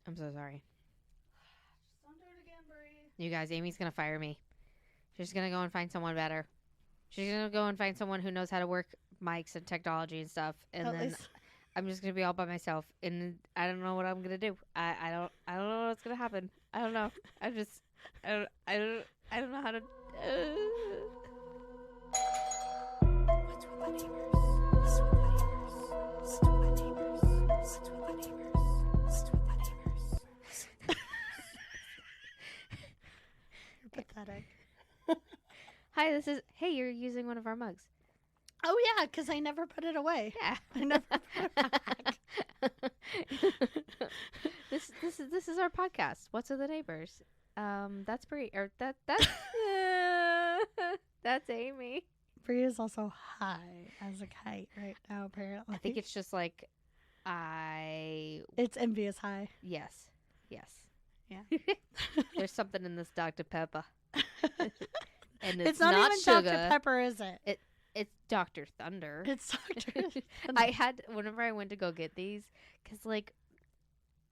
I'm so sorry. Just don't do it again, Brie. You guys, Amy's going to fire me. She's going to go and find someone better. She's going to go and find someone who knows how to work mics and technology and stuff. And then I'm just going to be all by myself. And I don't know what I'm going to do. I don't know what's going to happen. I don't know. I don't know how to... What's with the neighbors? What's with the neighbors? What's with the neighbors? What's with the neighbors? What's with the neighbors? You're pathetic. Hi, this is... Hey, you're using one of our mugs. Oh, yeah, because I never put it away. Yeah. I never put it back. This is our podcast. What's with the neighbors? That's Brie. Or that's that's Amy. Brie is also high as a kite right now, apparently. I think it's just like It's envious high. Yes. Yeah. There's something in this Dr. Pepper. And It's not even sugar. Dr. Pepper, is it? It's Dr. Thunder. It's Dr. Thunder. I had, whenever I went to go get these, because like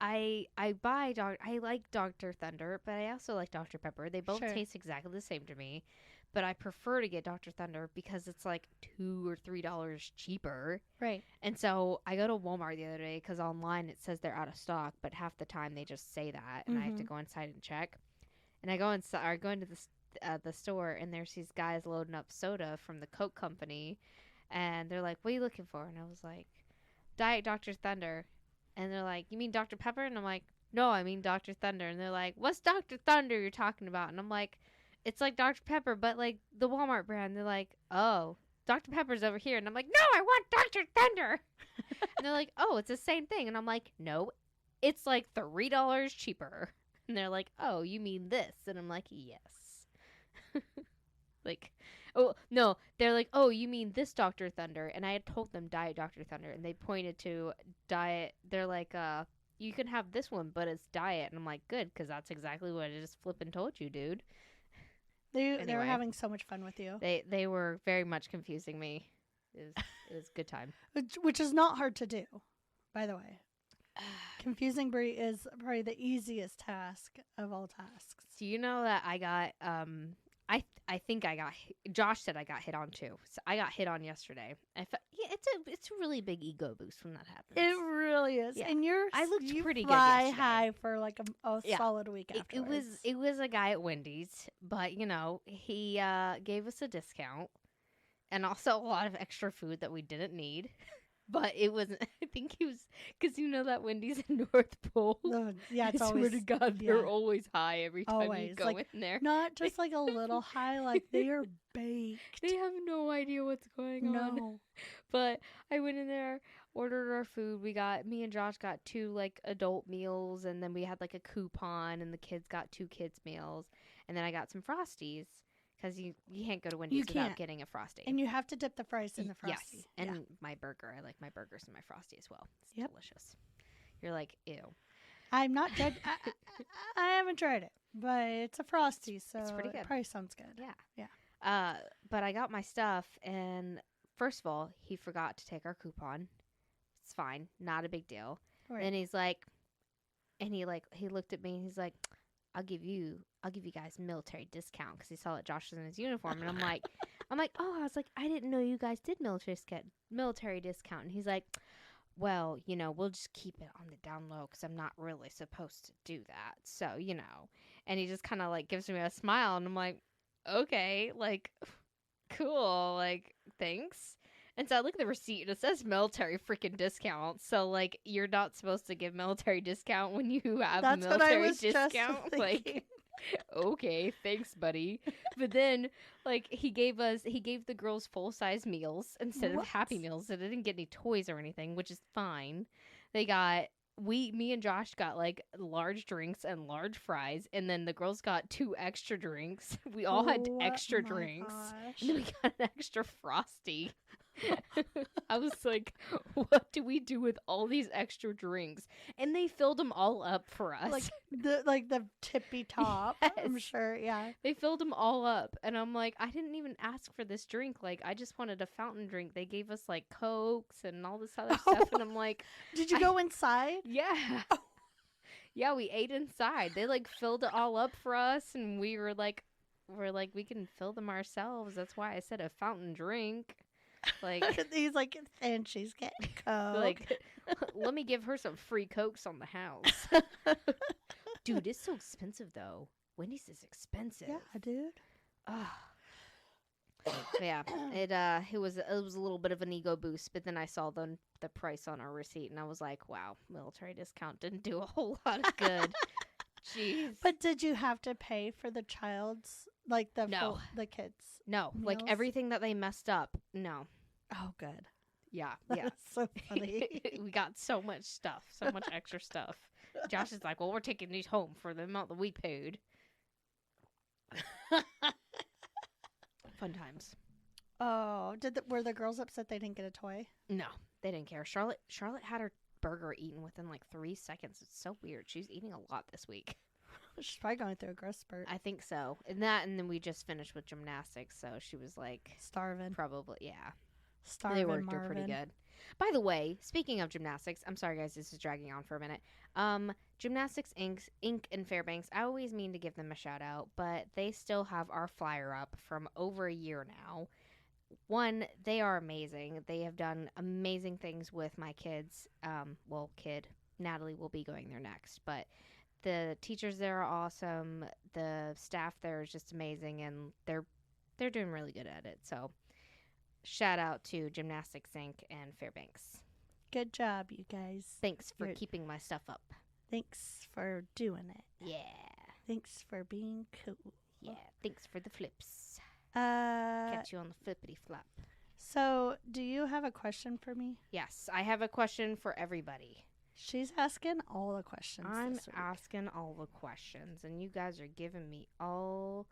I like Dr. Thunder, but I also like Dr. Pepper. They both Sure. taste exactly the same to me, but I prefer to get Dr. Thunder because it's like $2 or $3 cheaper. Right. And so I go to Walmart the other day because online it says they're out of stock, but half the time they just say that, and I have to go inside and check. And I go inside, or go into the store, and there's these guys loading up soda from the Coke company, and they're like, "What are you looking for?" And I was like, "Diet Dr. Thunder." And they're like, "You mean Dr. Pepper?" And I'm like, "No, I mean Dr. Thunder." And they're like, "What's Dr. Thunder you're talking about?" And I'm like, "It's like Dr. Pepper, but like the Walmart brand." They're like, "Oh, Dr. Pepper's over here." And I'm like, "No, I want Dr. Thunder." And they're like, "Oh, it's the same thing." And I'm like, "No, it's like $3 cheaper." And they're like, "Oh, you mean this?" And I'm like, "Yes." Like, oh, no. They're like, "Oh, you mean this Dr. Thunder?" And I had told them Diet Dr. Thunder, and they pointed to Diet. They're like, "You can have this one, but it's Diet." And I'm like, "Good, because that's exactly what I just flippin' told you, dude." They were Anyway. having so much fun with you. They were very much confusing me. It was a good time. Which is not hard to do, by the way. Confusing Brie is probably the easiest task of all tasks. Do you know that I got I think I got Josh said I got hit on too. So I got hit on yesterday. It's a really big ego boost when that happens. It really is. Yeah. And you pretty good fly yesterday. high for like a Yeah. solid week afterwards. It was a guy at Wendy's, but you know, he gave us a discount and also a lot of extra food that we didn't need. But it wasn't. I think he was because you know that Wendy's in North Pole. Yeah, it's I always. swear to God, yeah. they're always high every time you Always, go like, in there. Not just like a little high, like they are baked. They have no idea what's going on. No. But I went in there, ordered our food. Me and Josh got 2 like adult meals, and then we had like a coupon, and the kids got 2 kids meals, and then I got some Frosties. Because you can't go to Wendy's without getting a Frosty. And you have to dip the fries in the Frosty. Yes, and my burger. I like my burgers and my Frosty as well. It's delicious. You're like, ew. I'm not judging. I haven't tried it, but it's a Frosty, so it's pretty good. It probably sounds good. Yeah. But I got my stuff, and first of all, he forgot to take our coupon. It's fine. Not a big deal. Right. And he's like, he looked at me, and he's like, I'll give you guys military discount because he saw that Josh was in his uniform, and I'm like, oh, I was like, I didn't know you guys did military discount, and he's like, well, you know, we'll just keep it on the down low because I'm not really supposed to do that, so you know, and he just kind of like gives me a smile, and I'm like, okay, like, cool, like, thanks. And so I look at the receipt and it says military freaking discount. So like you're not supposed to give military discount when you have That's military what I was discount. Just like okay, thanks, buddy. But then like he gave the girls full-size meals instead of Happy Meals. So they didn't get any toys or anything, which is fine. They got me and Josh got like large drinks and large fries, and then the girls got 2 extra drinks. We all had extra drinks. Gosh. And then we got an extra Frosty. I was like, what do we do with all these extra drinks? And they filled them all up for us. Like the tippy top. Yes. I'm sure, yeah. They filled them all up. And I'm like, I didn't even ask for this drink. Like, I just wanted a fountain drink. They gave us like Cokes and all this other stuff. And I'm like, Did you go inside? yeah. Yeah, we ate inside. They like filled it all up for us, and we're like, we can fill them ourselves. That's why I said a fountain drink. Like, He's like, and she's getting Coke. like, let me give her some free Cokes on the house. Dude, it's so expensive though. Wendy's is expensive. Yeah, dude. Ugh. Yeah, it was a little bit of an ego boost, but then I saw the price on our receipt, and I was like, wow, military discount didn't do a whole lot of good. Jeez. But did you have to pay for the child's, like the No. the kids? No, like meals? everything that they messed up. No. Oh, good. Yeah, yeah. That's so funny. We got so much stuff, so much extra stuff. Josh is like, well, we're taking these home for the amount that we paid. Fun times. Oh, were the girls upset they didn't get a toy? No, they didn't care. Charlotte had her burger eaten within like 3 seconds. It's so weird. She's eating a lot this week. She's probably going through a growth spurt. I think so. And then we just finished with gymnastics, so she was like Starving. probably, yeah. Starving They worked her Marvin. pretty good. By the way, speaking of gymnastics, I'm sorry guys, this is dragging on for a minute. Gymnastics Inc. in Fairbanks, I always mean to give them a shout out, but they still have our flyer up from over a year now. One, they are amazing. They have done amazing things with my kids. Natalie will be going there next, but the teachers there are awesome. The staff there is just amazing, and they're doing really good at it. So, shout out to Gymnastics Inc. and Fairbanks. Good job, you guys. Thanks for You're- keeping my stuff up. Thanks for doing it. Yeah. Thanks for being cool. Yeah. Thanks for the flips. Uh, Catch you on the flippity flap. so do you have a question for me? Yes, I have a question for everybody. She's asking all the questions. I'm this week. asking all the questions, and you guys are giving me all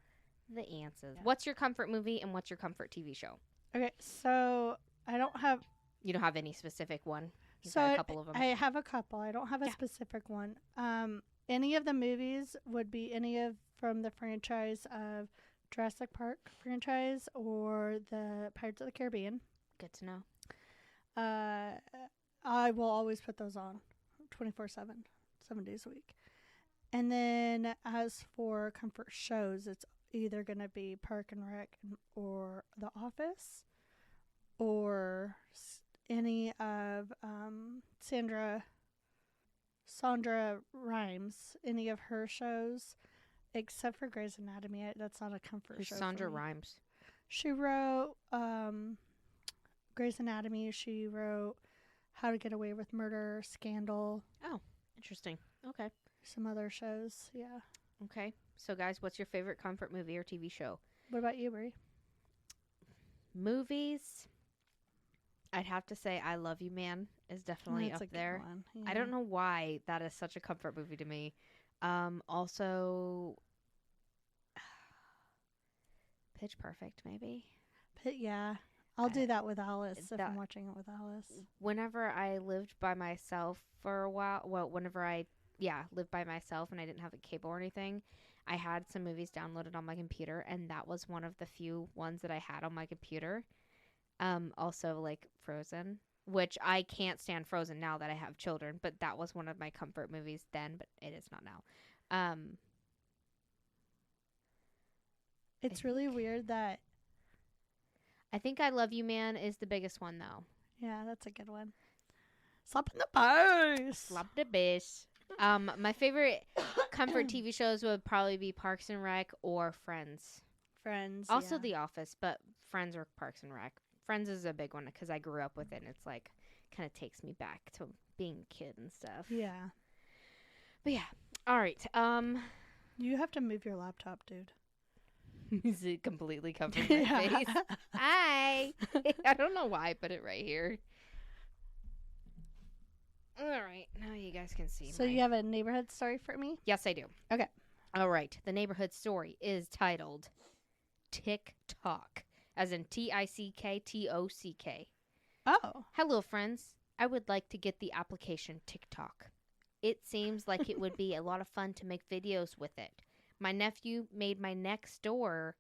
the answers. Yeah. What's your comfort movie and what's your comfort TV show? Okay, so I don't have. You don't have any specific one? You've So got a couple of them. I have a couple. I don't have a Yeah. specific one. Any of the movies would be any of from the franchise of Jurassic Park franchise or the Pirates of the Caribbean. Good to know. I will always put those on 24/7, 7 days a week. And then as for comfort shows, it's either going to be Park and Rec or The Office or any of Sandra Rhimes, any of her shows, except for Grey's Anatomy. That's not a comfort Who's show. Sandra for me. Rhimes? She wrote Grey's Anatomy. She wrote How to Get Away with Murder, Scandal, Interesting. Okay. some other shows. Yeah. Okay. So, guys, what's your favorite comfort movie or TV show? What about you, Brie? Movies. I'd have to say I Love You, Man is definitely That's a up good there. one. I Yeah. don't know why that is such a comfort movie to me. Also, Pitch Perfect, maybe. But yeah. I'll do I- that with Alice if that- I'm watching it with Alice. Whenever I lived by myself for a while, whenever I lived by myself and I didn't have a cable or anything, I had some movies downloaded on my computer, and that was one of the few ones that I had on my computer. Also like Frozen, which I can't stand Frozen now that I have children, but that was one of my comfort movies then, but it is not now. It's really weird that, I think I Love You, Man is the biggest one though. yeah, that's a good one. Slap in the face. Slap the bass. My favorite comfort TV shows would probably be Parks and Rec or Friends. Friends. Also yeah. The Office, but Friends or Parks and Rec. Friends is a big one because I grew up with it, and it's like kind of takes me back to being a kid and stuff. Yeah. But yeah. All right. You have to move your laptop, dude. Is it completely covered my face? Hi. I don't know why I put it right here. All right. Now you guys can see. So my... you have a neighborhood story for me? Yes, I do. Okay. All right. The neighborhood story is titled TikTok, as in TICKTOCK. Oh. Hello, friends. I would like to get the application TikTok. It seems like it would be a lot of fun to make videos with it. My nephew made my next door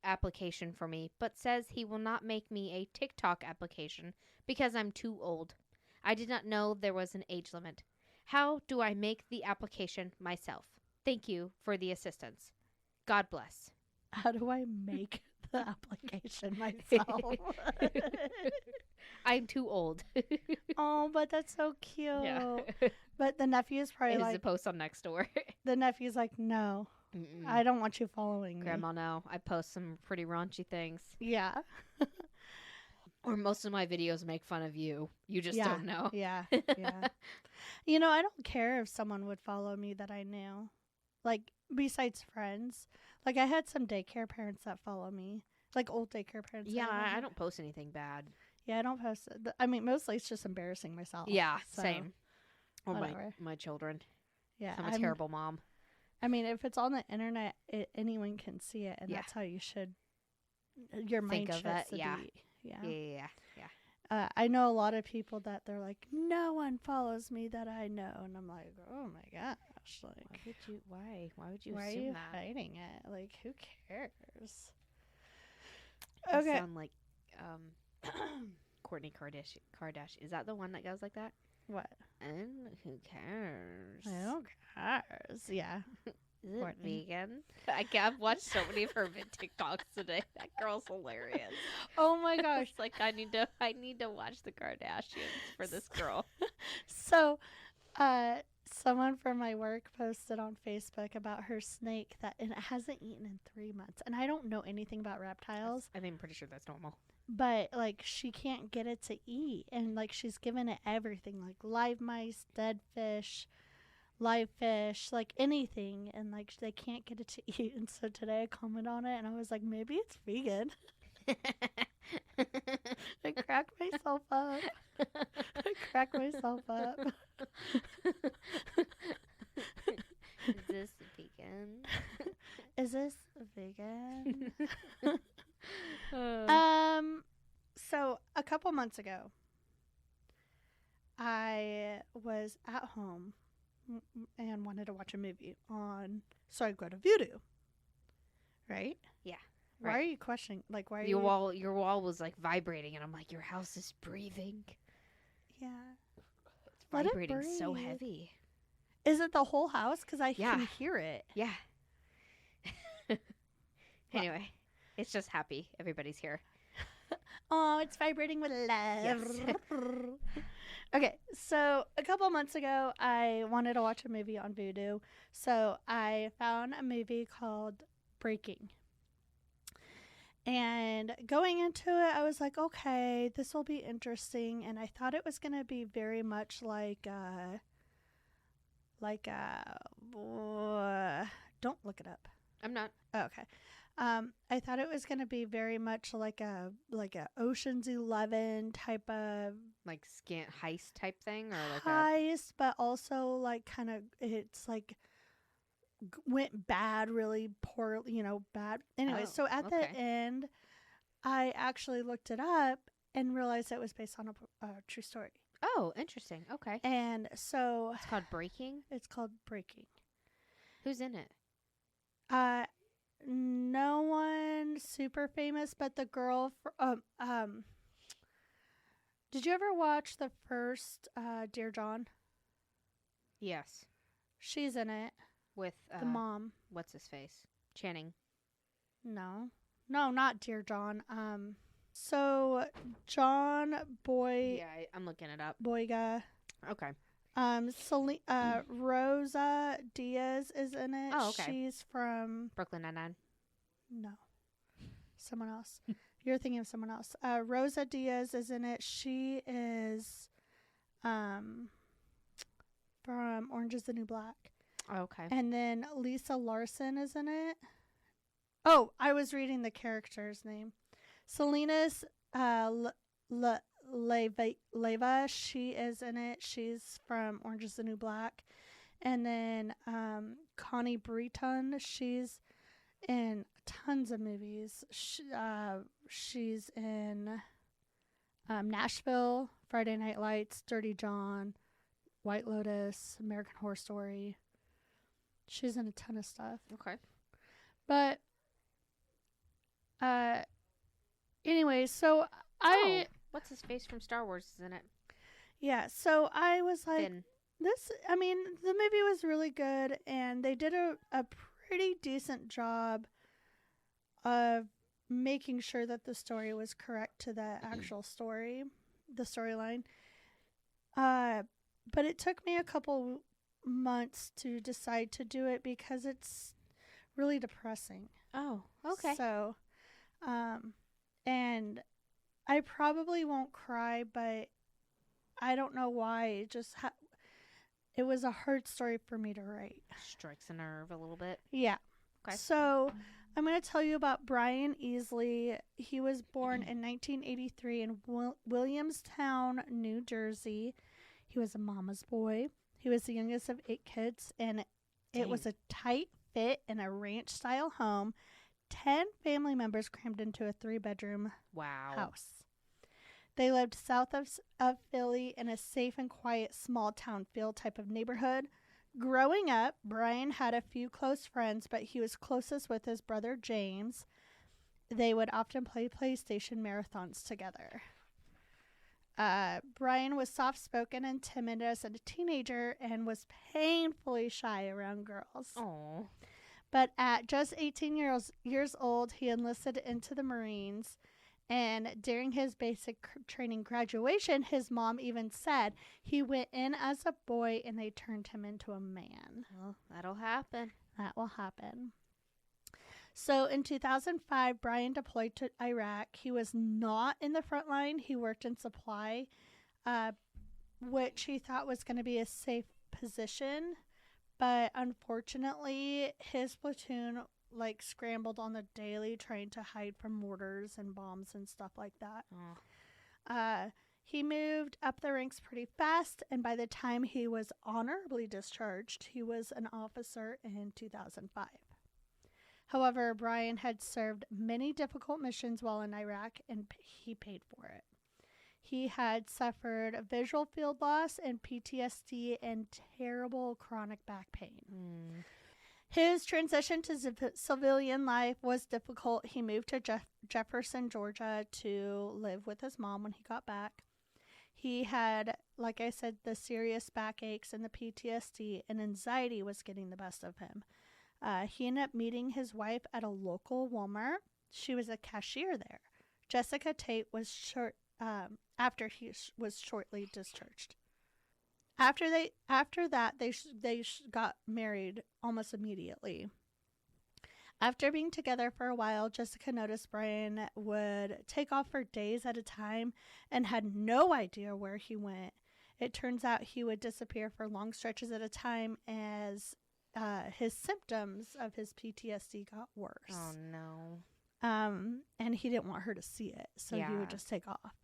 application for me, but says he will not make me a TikTok application because I'm too old. I did not know there was an age limit. How do I make the application myself? Thank you for the assistance. God bless. How do I make the application myself? I'm too old. Oh, but that's so cute. Yeah. But the nephew's probably It is a like, post on Nextdoor. the nephew's like, no, I don't want you following me. Grandma, no. I post some pretty raunchy things. Yeah. Or most of my videos make fun of you. You just Yeah. don't know. Yeah. Yeah. You know, I don't care if someone would follow me that I knew. Like, besides friends. Like, I had some daycare parents that follow me. Like, old daycare parents. Yeah, that I don't post anything bad. Yeah, I don't post it. I mean, mostly it's just embarrassing myself. Yeah, so, same. Or whatever. my children. Yeah. I'm a terrible mom. I mean, if it's on the internet, anyone can see it, and Yeah. that's how you should. Your Think mind of it, should yeah. be. Yeah. Yeah. I know a lot of people that they're like, no one follows me that I know, and I'm like, oh my gosh, like, Why would you why are assume you that? hiding it? Like, who cares? I Okay. sound like Kourtney Kardashian. Is that the one that goes like that? What? And who cares? Who cares? Yeah. Is it Kourtney. vegan? I've watched so many of her TikToks today. That girl's hilarious. Oh my gosh. It's like I need to watch the Kardashians for this girl. So, someone from my work posted on Facebook about her snake that it hasn't eaten in 3 months. And I don't know anything about reptiles, I think I'm pretty sure that's normal. but like she can't get it to eat. And like she's given it everything, like live mice, dead fish, live fish, like anything. And like they can't get it to eat. And so today I commented on it and I was like, maybe it's vegan. I cracked myself up. Is this vegan? Is this vegan? Uh, So a couple months ago, I was at home and wanted to watch a movie on, so I go to Vudu. Right? Yeah, Why right. are you questioning? Like, why are your you? wall was like vibrating, and I'm like, your house is breathing. Yeah. It's Let it vibrating so breathe. heavy. Is it the whole house? Because I Yeah. can hear it. Yeah. Anyway, it's just happy. Everybody's here. Oh, it's vibrating with love. Yes. Okay, so a couple months ago, I wanted to watch a movie on Vudu. So I found a movie called Breaking. And going into it, I was like, okay, this will be interesting. And I thought it was going to be very much like, don't look it up. I'm not. Oh, okay. I thought it was going to be very much like a Ocean's 11 type of Like scant heist type thing, or like heist, but also like kind of it's like went bad, really poor, bad. Anyway, Oh, so at the okay. end, I actually looked it up and realized it was based on a true story. oh, interesting. Okay, And so it's called Breaking. it's called Breaking. Who's in it? No one super famous, but the girl did you ever watch the first Dear John? Yes, She's in it. with The mom. what's his face? Channing. No, not Dear John. So John I'm looking it up. Boyga. Okay. Rosa Diaz is in it. Oh, okay. She's from Brooklyn Nine-Nine. no, someone else. You're thinking of someone else. Rosa Diaz is in it. She is from Orange is the New Black. Oh, okay. And then Lisa Larson is in it. Oh, I was reading the character's name. Selena's Leva, she is in it. She's from Orange is the New Black. And then Connie Britton, she's in tons of movies. She's in Nashville, Friday Night Lights, Dirty John, White Lotus, American Horror Story. She's in a ton of stuff. Okay. But anyway, so What's his face from Star Wars is in it? so I was like, Finn. The movie was really good, and they did a pretty decent job of making sure that the story was correct to the actual story, the storyline. But it took me a couple months to decide to do it because it's really depressing. Oh, okay. So, and I probably won't cry, but I don't know why. It just it was a hard story for me to write. Strikes a nerve a little bit. Yeah. Okay. So I'm going to tell you about Brian Easley. He was born in 1983 in Williamstown, New Jersey. He was a mama's boy. He was the youngest of 8 kids, and it was a tight fit in a ranch-style home. 10 family members crammed into a 3-bedroom house. They lived south of Philly in a safe and quiet small-town feel type of neighborhood. Growing up, Brian had a few close friends, but he was closest with his brother James. They would often play PlayStation marathons together. Brian was soft-spoken and timid as a teenager and was painfully shy around girls. Oh. But at just 18 years old, he enlisted into the Marines. And during his basic training graduation, his mom even said he went in as a boy and they turned him into a man. Well, that'll happen. That will happen. So in 2005, Brian deployed to Iraq. He was not in the front line. He worked in supply, which he thought was going to be a safe position. But unfortunately, his platoon scrambled on the daily trying to hide from mortars and bombs and stuff like that. Oh. He moved up the ranks pretty fast, and by the time he was honorably discharged, he was an officer in 2005. However, Brian had served many difficult missions while in Iraq, and he paid for it. He had suffered visual field loss and PTSD and terrible chronic back pain. Mm. His transition to civilian life was difficult. He moved to Jefferson, Georgia to live with his mom when he got back. He had, like I said, the serious backaches and the PTSD, and anxiety was getting the best of him. He ended up meeting his wife at a local Walmart. She was a cashier there. Jessica Tate was after he was shortly discharged. After that, they got married almost immediately. After being together for a while, Jessica noticed Brian would take off for days at a time and had no idea where he went. It turns out he would disappear for long stretches at a time as his symptoms of his PTSD got worse. Oh, no. And he didn't want her to see it, so he would just take off.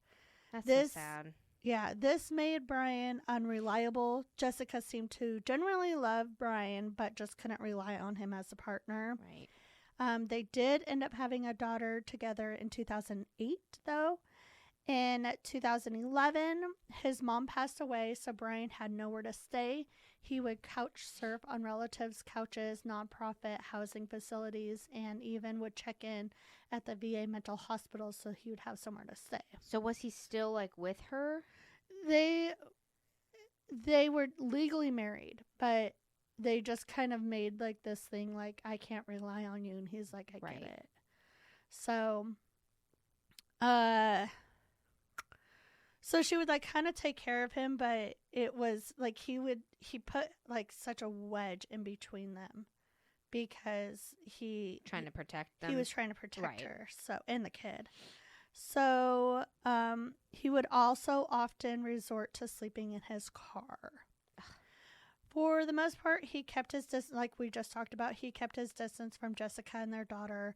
That's so sad. Yeah, this made Brian unreliable. Jessica seemed to genuinely love Brian, but just couldn't rely on him as a partner. Right. They did end up having a daughter together in 2008, though. In 2011, his mom passed away, so Brian had nowhere to stay. He would couch surf on relatives' couches, nonprofit housing facilities, and even would check in at the VA mental hospital so he would have somewhere to stay. So was he still with her? They were legally married, but they just kind of made this thing I can't rely on you, and he's like, I get it. So so she would kind of take care of him, but it was he put such a wedge in between them because trying to protect them. He was trying to protect her, so, and the kid. So he would also often resort to sleeping in his car. For the most part, he kept his distance, like we just talked about. He kept his distance from Jessica and their daughter.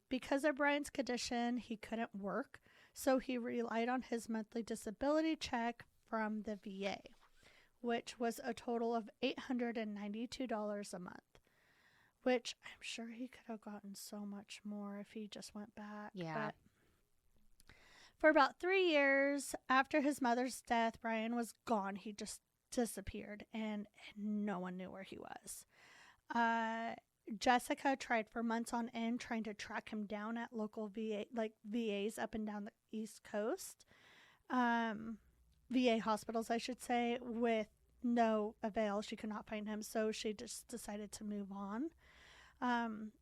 Because of Brian's condition, he couldn't work, so he relied on his monthly disability check from the VA, which was a total of $892 a month, which I'm sure he could have gotten so much more if he just went back. Yeah. But for about 3 years after his mother's death, Brian was gone. He just disappeared, and no one knew where he was. Jessica tried for months on end trying to track him down at local VAs up and down the East Coast. VA hospitals, I should say, with no avail. She could not find him, so she just decided to move on.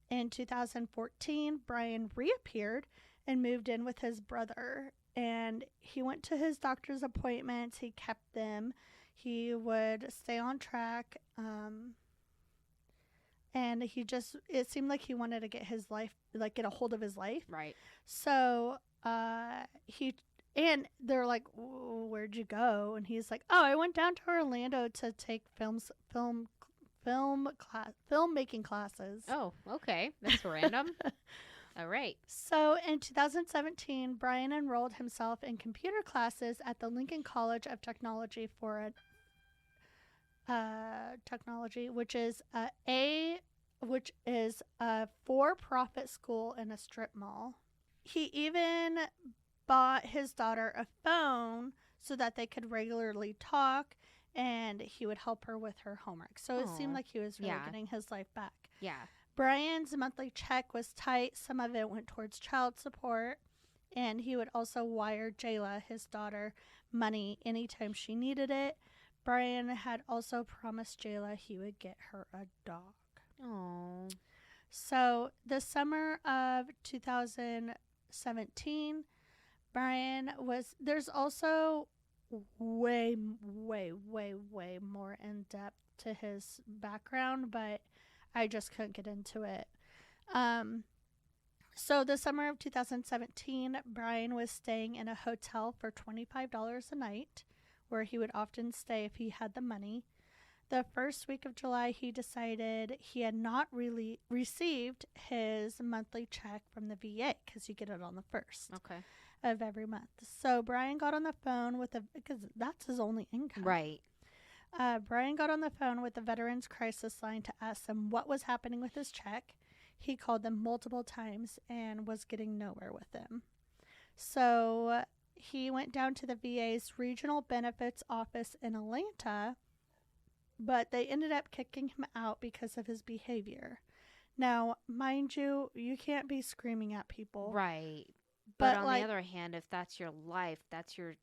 In 2014, Brian reappeared and moved in with his brother. And he went to his doctor's appointments. He kept them. He would stay on track. And it seemed like he wanted to get his life, like get a hold of his life. Right. So and they're like, where'd you go? And he's like, oh, I went down to Orlando to take filmmaking classes. Oh, okay. That's random. All right. So in 2017, Brian enrolled himself in computer classes at the Lincoln College of Technology which is a for-profit school in a strip mall. He even bought his daughter a phone so that they could regularly talk, and he would help her with her homework. So it seemed like he was really getting his life back. Yeah. Brian's monthly check was tight. Some of it went towards child support, and he would also wire Jayla, his daughter, money anytime she needed it. Brian had also promised Jayla he would get her a dog. Oh. So the summer of 2017, there's also way more in depth to his background, but I just couldn't get into it. So the summer of 2017, Brian was staying in a hotel for $25 a night, where he would often stay if he had the money. The first week of July, he decided he had not really received his monthly check from the VA, because you get it on the 1st of every month. So Brian got on the phone because that's his only income. Right. Brian got on the phone with the Veterans Crisis Line to ask them what was happening with his check. He called them multiple times and was getting nowhere with them. So he went down to the VA's regional benefits office in Atlanta, but they ended up kicking him out because of his behavior. Now, mind you, you can't be screaming at people. Right. But on the other hand, if that's your life, that's your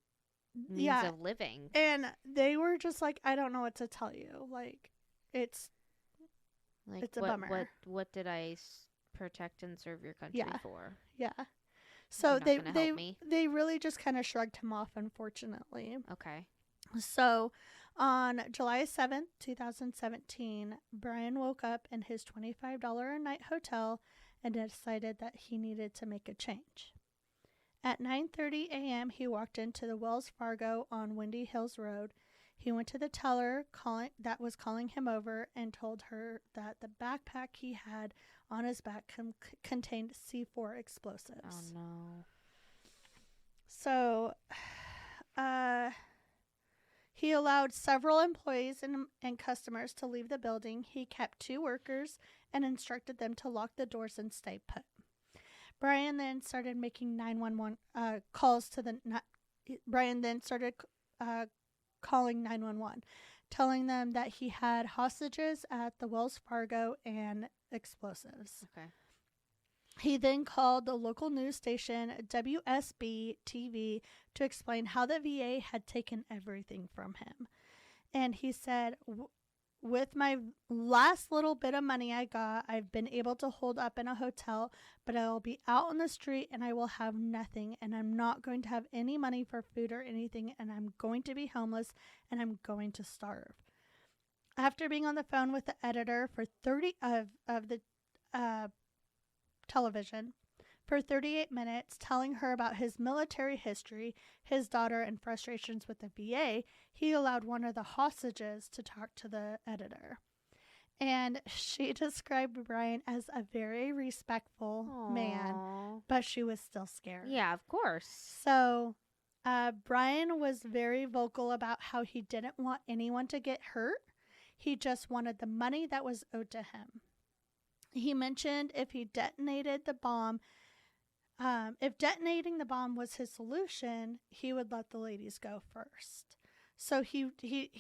means of living. And they were just like, I don't know what to tell you. Like, it's a bummer. What did I protect and serve your country for? Yeah. So they really just kind of shrugged him off, unfortunately. Okay. So on July 7th, 2017, Brian woke up in his $25 a night hotel and decided that he needed to make a change. At 9:30 a.m., he walked into the Wells Fargo on Windy Hills Road. He went to the teller that was calling him over and told her that the backpack he had on his back contained C4 explosives. Oh, no. So, he allowed several employees and customers to leave the building. He kept 2 workers and instructed them to lock the doors and stay put. Brian then started making 911 calls to the. Brian then started calling 911, telling them that he had hostages at the Wells Fargo and explosives. Okay. He then called the local news station WSB TV to explain how the VA had taken everything from him. And he said, with my last little bit of money I got, I've been able to hold up in a hotel, but I will be out on the street and I will have nothing, and I'm not going to have any money for food or anything, and I'm going to be homeless and I'm going to starve. After being on the phone with the editor for 30 of the television for 38 minutes, telling her about his military history, his daughter, and frustrations with the VA, he allowed one of the hostages to talk to the editor. And she described Brian as a very respectful man, but she was still scared. Yeah, of course. So Brian was very vocal about how he didn't want anyone to get hurt. He just wanted the money that was owed to him. He mentioned if he detonated the bomb, if detonating the bomb was his solution, he would let the ladies go first. So he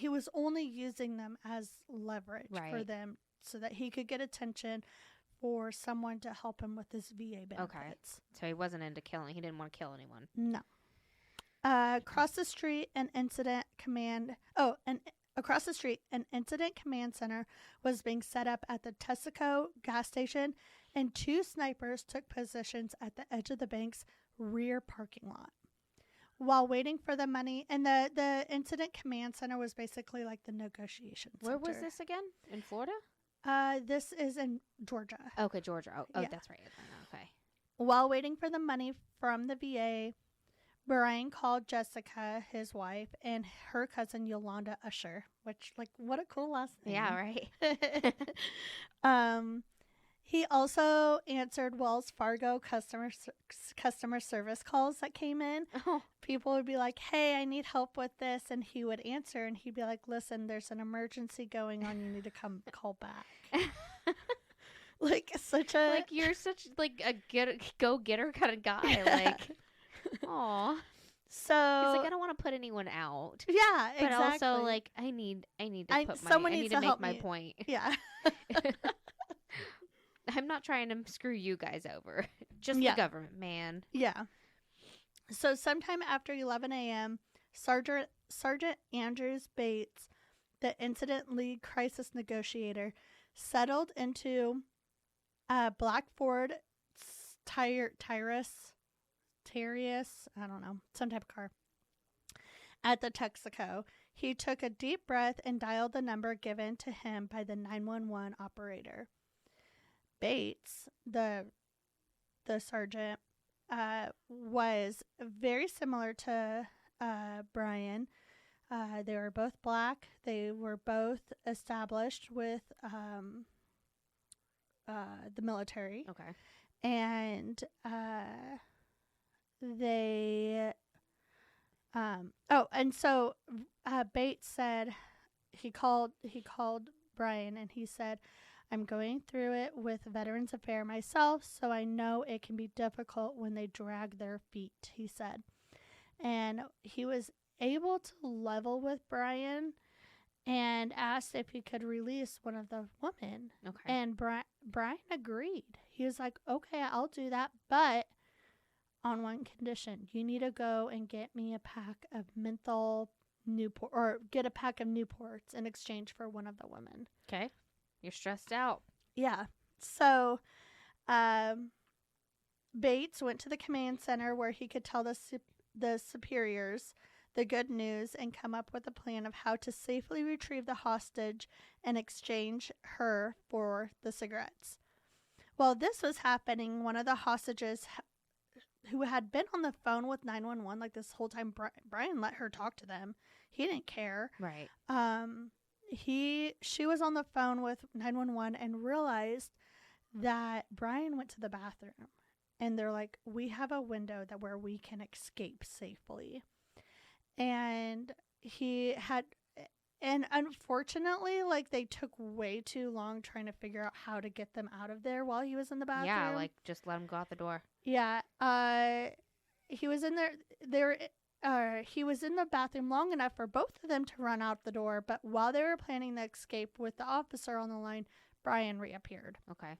was only using them as leverage for them so that he could get attention for someone to help him with his VA benefits. Okay. So he wasn't into killing. He didn't want to kill anyone. No. Across the street, an incident command across the street, an incident command center was being set up at the Texaco gas station, and 2 snipers took positions at the edge of the bank's rear parking lot. While waiting for the money, and the incident command center was basically like the negotiation center. Where was this again? In Florida? This is in Georgia. Okay, Georgia. Oh, Yeah. that's right. Okay. While waiting for the money from the VA, Brian called Jessica, his wife, and her cousin Yolanda Usher, which, like, what a cool last name. Yeah, right. He also answered Wells Fargo customer service calls that came in. Oh. People would be like, hey, I need help with this. And he would answer, and he'd be like, listen, there's an emergency going on. You need to come call back. Like, such a... Like, you're such, like, a go-getter kind of guy. Like, aw. So... He's like, I don't want to put anyone out. Yeah, But exactly. also, like, I need to someone I needs need to to make help my me. point. Yeah. I'm not trying to screw you guys over. Just Yeah. the government, man. Yeah. So sometime after 11 a.m., Sergeant Andrews Bates, the incident lead crisis negotiator, settled into a black Ford Tyrus, I don't know, some type of car, at the Texaco. He took a deep breath and dialed the number given to him by the 911 operator. Bates, the sergeant, was very similar to Brian. They were both black. They were both established with the military. Okay. And they so Bates said he called Brian, and he said, I'm going through it with Veterans Affairs myself, so I know it can be difficult when they drag their feet, he said. And he was able to level with Brian and asked if he could release one of the women. Okay. And Brian agreed. He was like, okay, I'll do that, but on one condition. You need to go and get me a pack of menthol Newport, or get a pack of Newports in exchange for one of the women. Okay. You're stressed out. Yeah. So Bates went to the command center where he could tell the superiors the good news and come up with a plan of how to safely retrieve the hostage and exchange her for the cigarettes. While this was happening, one of the hostages who had been on the phone with 911 like this whole time, Brian let her talk to them. He didn't care. Right. She was on the phone with 911 and realized that Brian went to the bathroom, and they're like, we have a window where we can escape safely. And unfortunately, like, they took way too long trying to figure out how to get them out of there while he was in the bathroom. Yeah, like, just let him go out the door. Yeah. He was in he was in the bathroom long enough for both of them to run out the door, but while they were planning the escape with the officer on the line, Brian reappeared. Okay.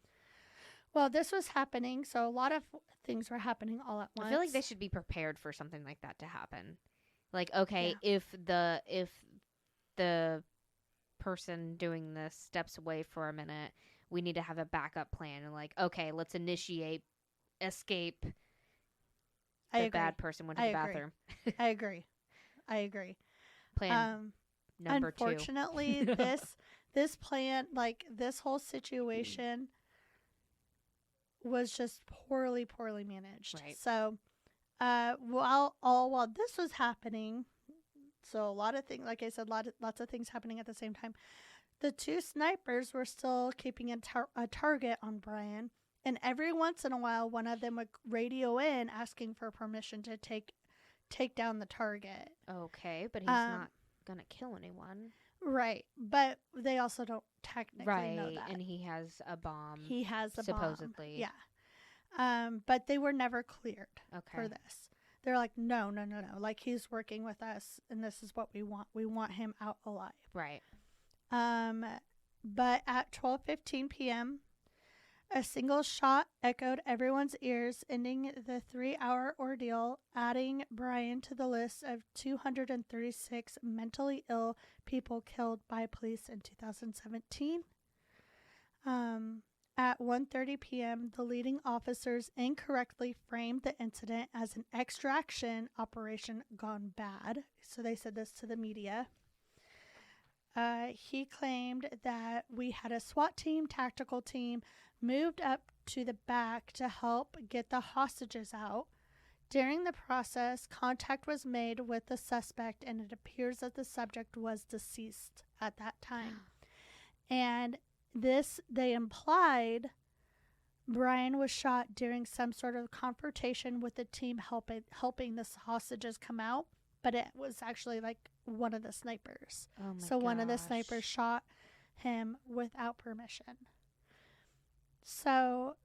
Well, this was happening, so a lot of things were happening all at once. I feel like they should be prepared for something like that to happen. Like, okay, if the person doing this steps away for a minute, we need to have a backup plan. And like, okay, let's initiate escape. Bad person went to the bathroom. I agree. Plan number 2. Unfortunately, this plan, like, this whole situation was just poorly managed. Right. So, while this was happening, so a lot of things, like I said, lots of things happening at the same time. The 2 snipers were still keeping a target on Brian, and every once in a while, one of them would radio in asking for permission to take down the target. Okay, but he's not gonna kill anyone. Right, but they also don't technically know that. And he has a bomb. He has a supposedly. bomb. Yeah. But they were never cleared Okay. for this. They're like, no. Like, he's working with us, and this is what we want. We want him out alive. Right. But at 12:15 p.m., A single shot echoed everyone's ears, ending the 3-hour ordeal, adding Brian to the list of 236 mentally ill people killed by police in 2017. At 1:30 p.m., the leading officers incorrectly framed the incident as an extraction operation gone bad. So they said this to the media. He claimed that we had a SWAT team, tactical team, moved up to the back to help get the hostages out. During the process, contact was made with the suspect, and it appears that the subject was deceased at that time. And this, they implied Brian was shot during some sort of confrontation with the team helping the hostages come out, but it was actually like one of the snipers. Oh my So one of the gosh. snipers shot him without permission. So,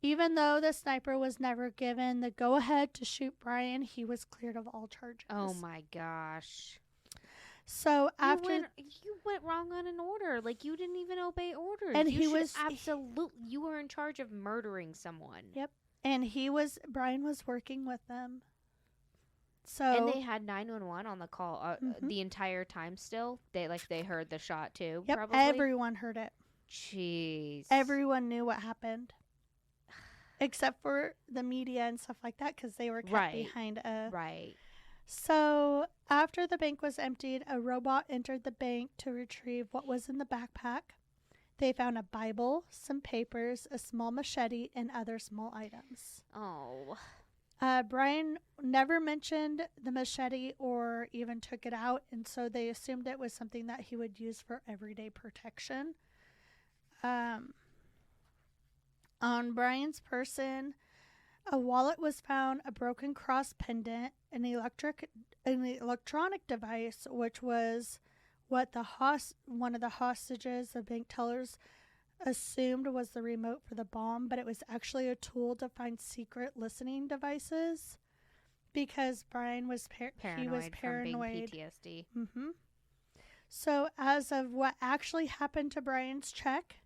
even though the sniper was never given the go-ahead to shoot Brian, he was cleared of all charges. Oh my gosh. So after you went wrong on an order. Like, you didn't even obey orders. And you he was absolutely, you were in charge of murdering someone. Yep. And Brian was working with them. So And they had 911 on the call Mhm. the entire time still. They heard the shot too. Yep, Probably. everyone heard it. Jeez. Everyone knew what happened. Except for the media and stuff like that, because they were kept Right. behind a... Right. So, after the bank was emptied, a robot entered the bank to retrieve what was in the backpack. They found a Bible, some papers, a small machete, and other small items. Oh. Brian never mentioned the machete or even took it out, and so they assumed it was something that he would use for everyday protection. On Brian's person, a wallet was found, a broken cross pendant, an electronic device, which was what one of the hostages, the bank tellers, assumed was the remote for the bomb, but it was actually a tool to find secret listening devices because Brian was paranoid from being PTSD. So, as of what actually happened to Brian's check,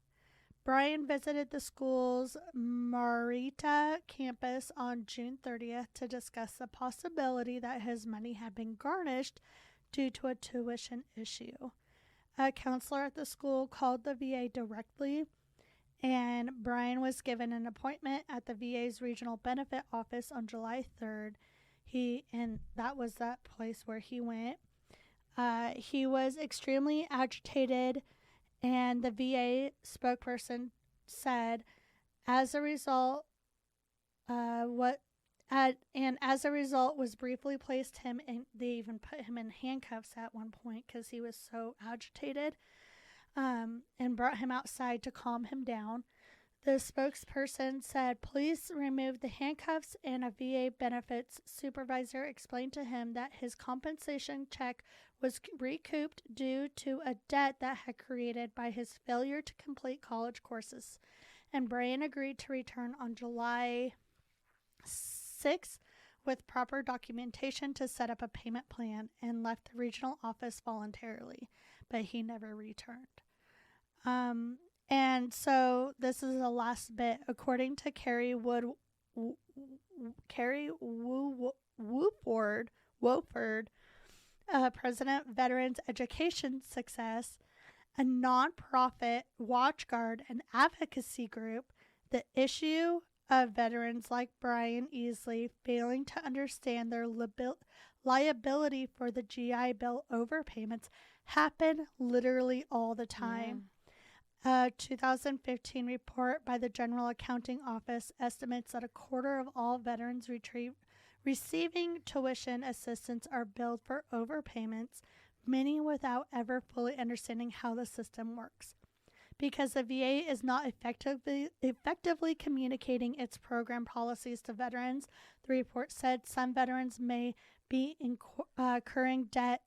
Brian visited the school's Marita campus on June 30th to discuss the possibility that his money had been garnished due to a tuition issue. A counselor at the school called the VA directly, and Brian was given an appointment at the VA's regional benefit office on July 3rd. And that was that place where he went. He was extremely agitated, and the VA spokesperson said, as a result, was briefly placed him in. They even put him in handcuffs at one point because he was so agitated, and brought him outside to calm him down. The spokesperson said police removed the handcuffs, and a VA benefits supervisor explained to him that his compensation check was recouped due to a debt that had created by his failure to complete college courses. And Brian agreed to return on July 6th with proper documentation to set up a payment plan and left the regional office voluntarily, but he never returned. And so this is the last bit. According to Carrie Wofford, President Veterans Education Success, a nonprofit watchguard and advocacy group, the issue of veterans like Brian Easley failing to understand their liability for the GI Bill overpayments happen literally all the time. A 2015 report by the General Accounting Office estimates that a quarter of all veterans receiving tuition assistance are billed for overpayments, many without ever fully understanding how the system works. Because the VA is not effectively communicating its program policies to veterans, the report said some veterans may be incurring debt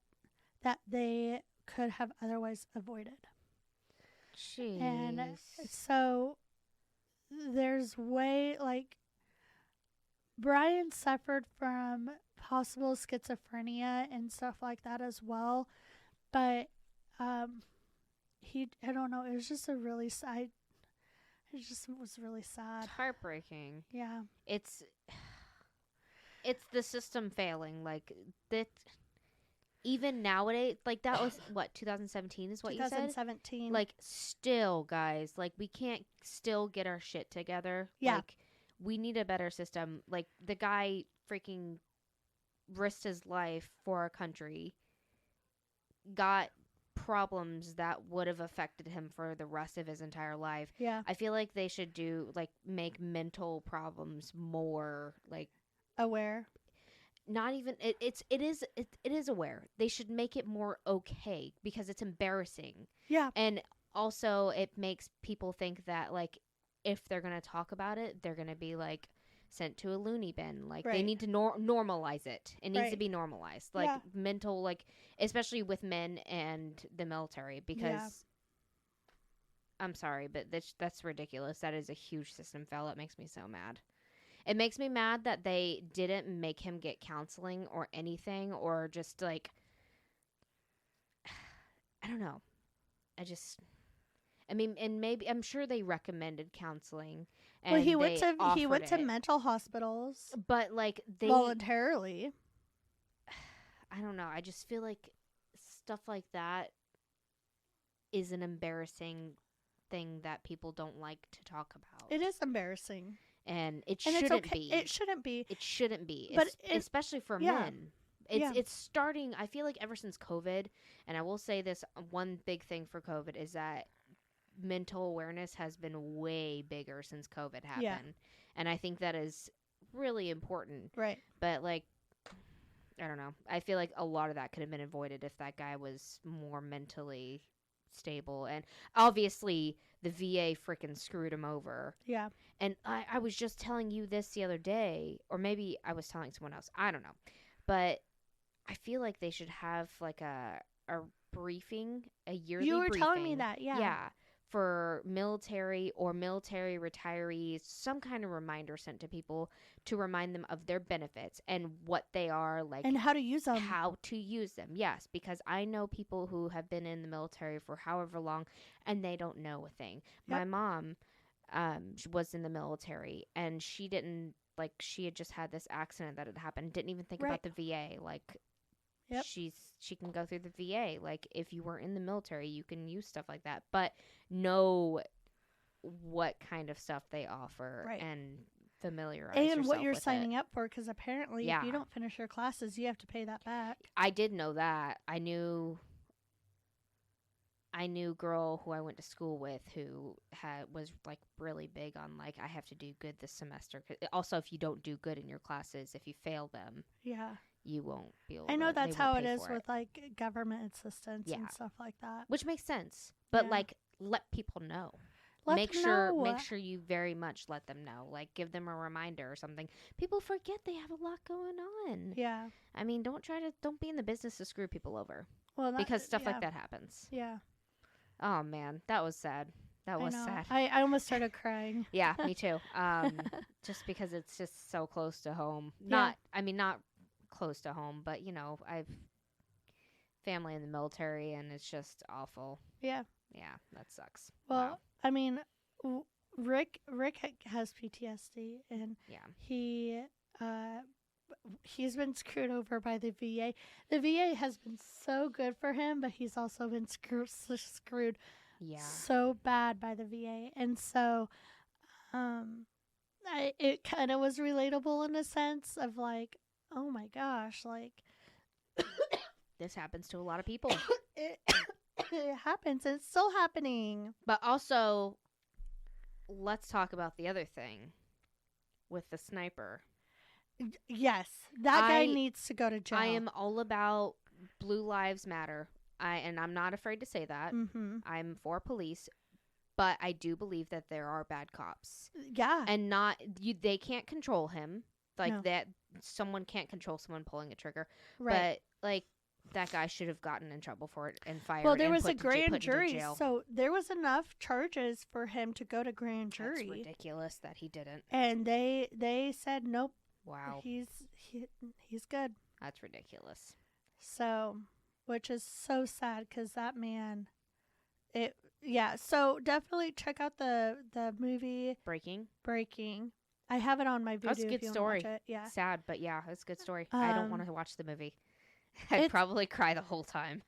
that they could have otherwise avoided. Jeez. And so there's Brian suffered from possible schizophrenia and stuff like that as well, but I don't know, it was just a really It just was really sad. It's heartbreaking. Yeah. It's the system failing. Like that. Even nowadays, like that was what 2017 is what you said. 2017. Like still, guys, like we can't still get our shit together. Yeah. Like we need a better system. Like the guy freaking risked his life for our country. Got problems that would have affected him for the rest of his entire life. Yeah. I feel like they should make mental problems more like Aware. not even it is aware. They should make it more okay because it's embarrassing. Yeah. And also it makes people think that like if they're going to talk about it, they're going to be like sent to a loony bin. Like they need to normalize it. It needs to be normalized. Like mental, like especially with men and the military, because I'm sorry, but that's ridiculous. That is a huge system fail. It makes me so mad. It makes me mad that they didn't make him get counseling or anything, or just like I don't know. I mean, and maybe I'm sure they recommended counseling. And well, he went to mental hospitals, but like they voluntarily. I don't know. I just feel like stuff like that is an embarrassing thing that people don't like to talk about. It is embarrassing. And it shouldn't be. It shouldn't be. It shouldn't be. But especially for men. It's starting, I feel like ever since COVID, and I will say this, one big thing for COVID is that mental awareness has been way bigger since COVID happened. Yeah. And I think that is really important. Right. But like, I don't know. I feel like a lot of that could have been avoided if that guy was more mentally stable. And obviously the VA freaking screwed him over. Yeah. And I was just telling you this the other day, or maybe I was telling someone else. I don't know. But I feel like they should have like a briefing, a yearly briefing. You were telling me that, yeah. Yeah. For military or military retirees, some kind of reminder sent to people to remind them of their benefits and what they are, like, and how to use them. How to use them, yes, because I know people who have been in the military for however long and they don't know a thing. Yep. My mom was in the military and she didn't, like, she had just had this accident that had happened, didn't even think about the VA, like. Yep. She can go through the VA. Like, if you were in the military, you can use stuff like that. But know what kind of stuff they offer and familiarize yourself and what you're with signing it. up for, because apparently if you don't finish your classes, you have to pay that back. I did know that. I knew a girl who I went to school with who was like really big on like, I have to do good this semester. Also, if you don't do good in your classes, if you fail them, you won't be able. I know that's how it is with it. like government assistance and stuff like that, which makes sense. But like, let people know. Make sure you very much let them know. Like, give them a reminder or something. People forget they have a lot going on. Yeah. I mean, don't be in the business to screw people over. Well, because stuff like that happens. Yeah. Oh man, that was sad. That was sad. I almost started crying. Yeah, me too. Just because it's just so close to home. Not close to home, but you know, I've family in the military and it's just awful. Yeah. Yeah, that sucks. Well, wow. I mean, Rick has PTSD and he's been screwed over by the VA. The VA has been so good for him, but he's also been screwed so bad by the VA. And so it kind of was relatable in a sense of like, oh my gosh, like this happens to a lot of people. It happens. It's still happening. But also, let's talk about the other thing with the sniper. Yes, that guy needs to go to jail. I am all about Blue Lives Matter. I'm not afraid to say that. Mm-hmm. I'm for police, but I do believe that there are bad cops. Yeah, and they can't control him like that. Someone can't control someone pulling a trigger, right? But like that guy should have gotten in trouble for it and fired. Well, there was a grand jury, so there was enough charges for him to go to grand jury. That's ridiculous that he didn't. And they said nope. Wow. He's good. That's ridiculous. So, which is so sad because that man, Yeah, so definitely check out the movie Breaking. I have it on my That's a video good if you want story. to watch it. Yeah. Sad, but yeah, it's a good story. I don't want Um, to watch the movie. I'd it's probably cry the whole time.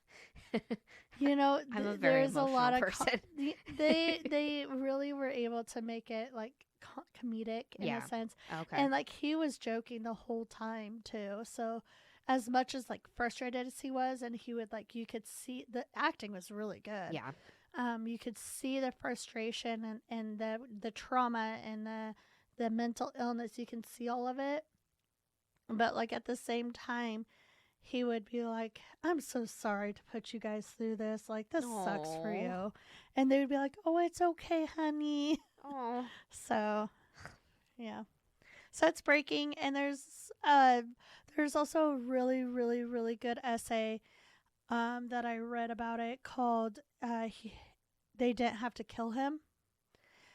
you know I'm a very there's a emotional lot of person. they really were able to make it like comedic in Yeah. a sense, Okay. and like he was joking the whole time too. So as much as like frustrated as he was, and he would like you could see the acting was really good. Yeah. You could see the frustration and the trauma and the mental illness. You can see all of it, but like at the same time, he would be like, "I'm so sorry to put you guys through this. Like this sucks for Aw. you," and they would be like, "Oh, it's okay, honey." Oh. So, yeah. So it's breaking, and there's also a really really really good essay that I read about it called "They Didn't Have to Kill Him,"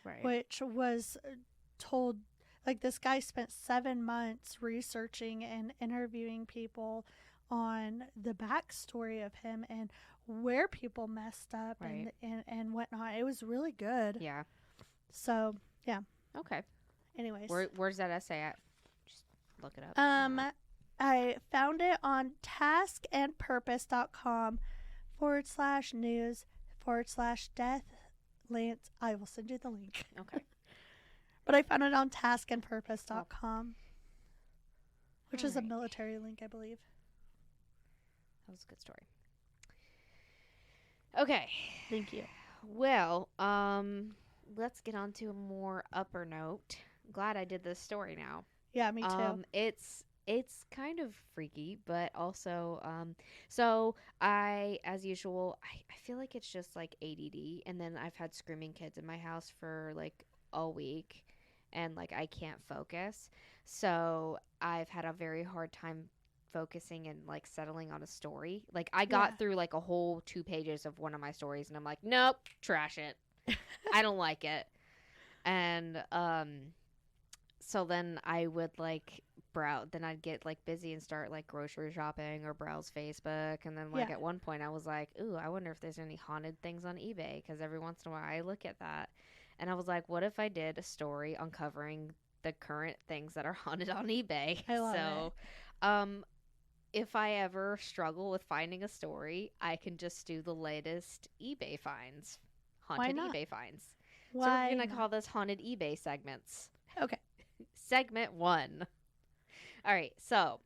Right. which was told like this guy spent 7 months researching and interviewing people on the backstory of him and where people messed up Right. and whatnot. It was really good. Yeah. So yeah. Okay. Anyways, Where's that essay at? Just look it up. I found it on taskandpurpose.com/news/death Lance. I will send you the link. Okay. But I found it on taskandpurpose.com, which is a Alright. military link, I believe. That was a good story. Okay. Thank you. Well, let's get on to a more upper note. Glad I did this story now. Yeah, me too. It's kind of freaky, but also so I, as usual, I feel like it's just like ADD, and then I've had screaming kids in my house for like a week, and like I can't focus. So I've had a very hard time focusing and like settling on a story. Like I got Yeah. through like a whole 2 pages of one of my stories, and I'm like, nope, trash it. I don't like it. And so then I would like browse, then I'd get like busy and start like grocery shopping or browse Facebook, and then like Yeah. at one point I was like, ooh, I wonder if there's any haunted things on eBay, because every once in a while I look at that, and I was like, what if I did a story uncovering the current things that are haunted on eBay? I love So if I ever struggle with finding a story, I can just do the latest eBay finds. Haunted not? eBay finds. So Why? we're going to not? call this haunted eBay segments. Okay. Segment 1. All right. So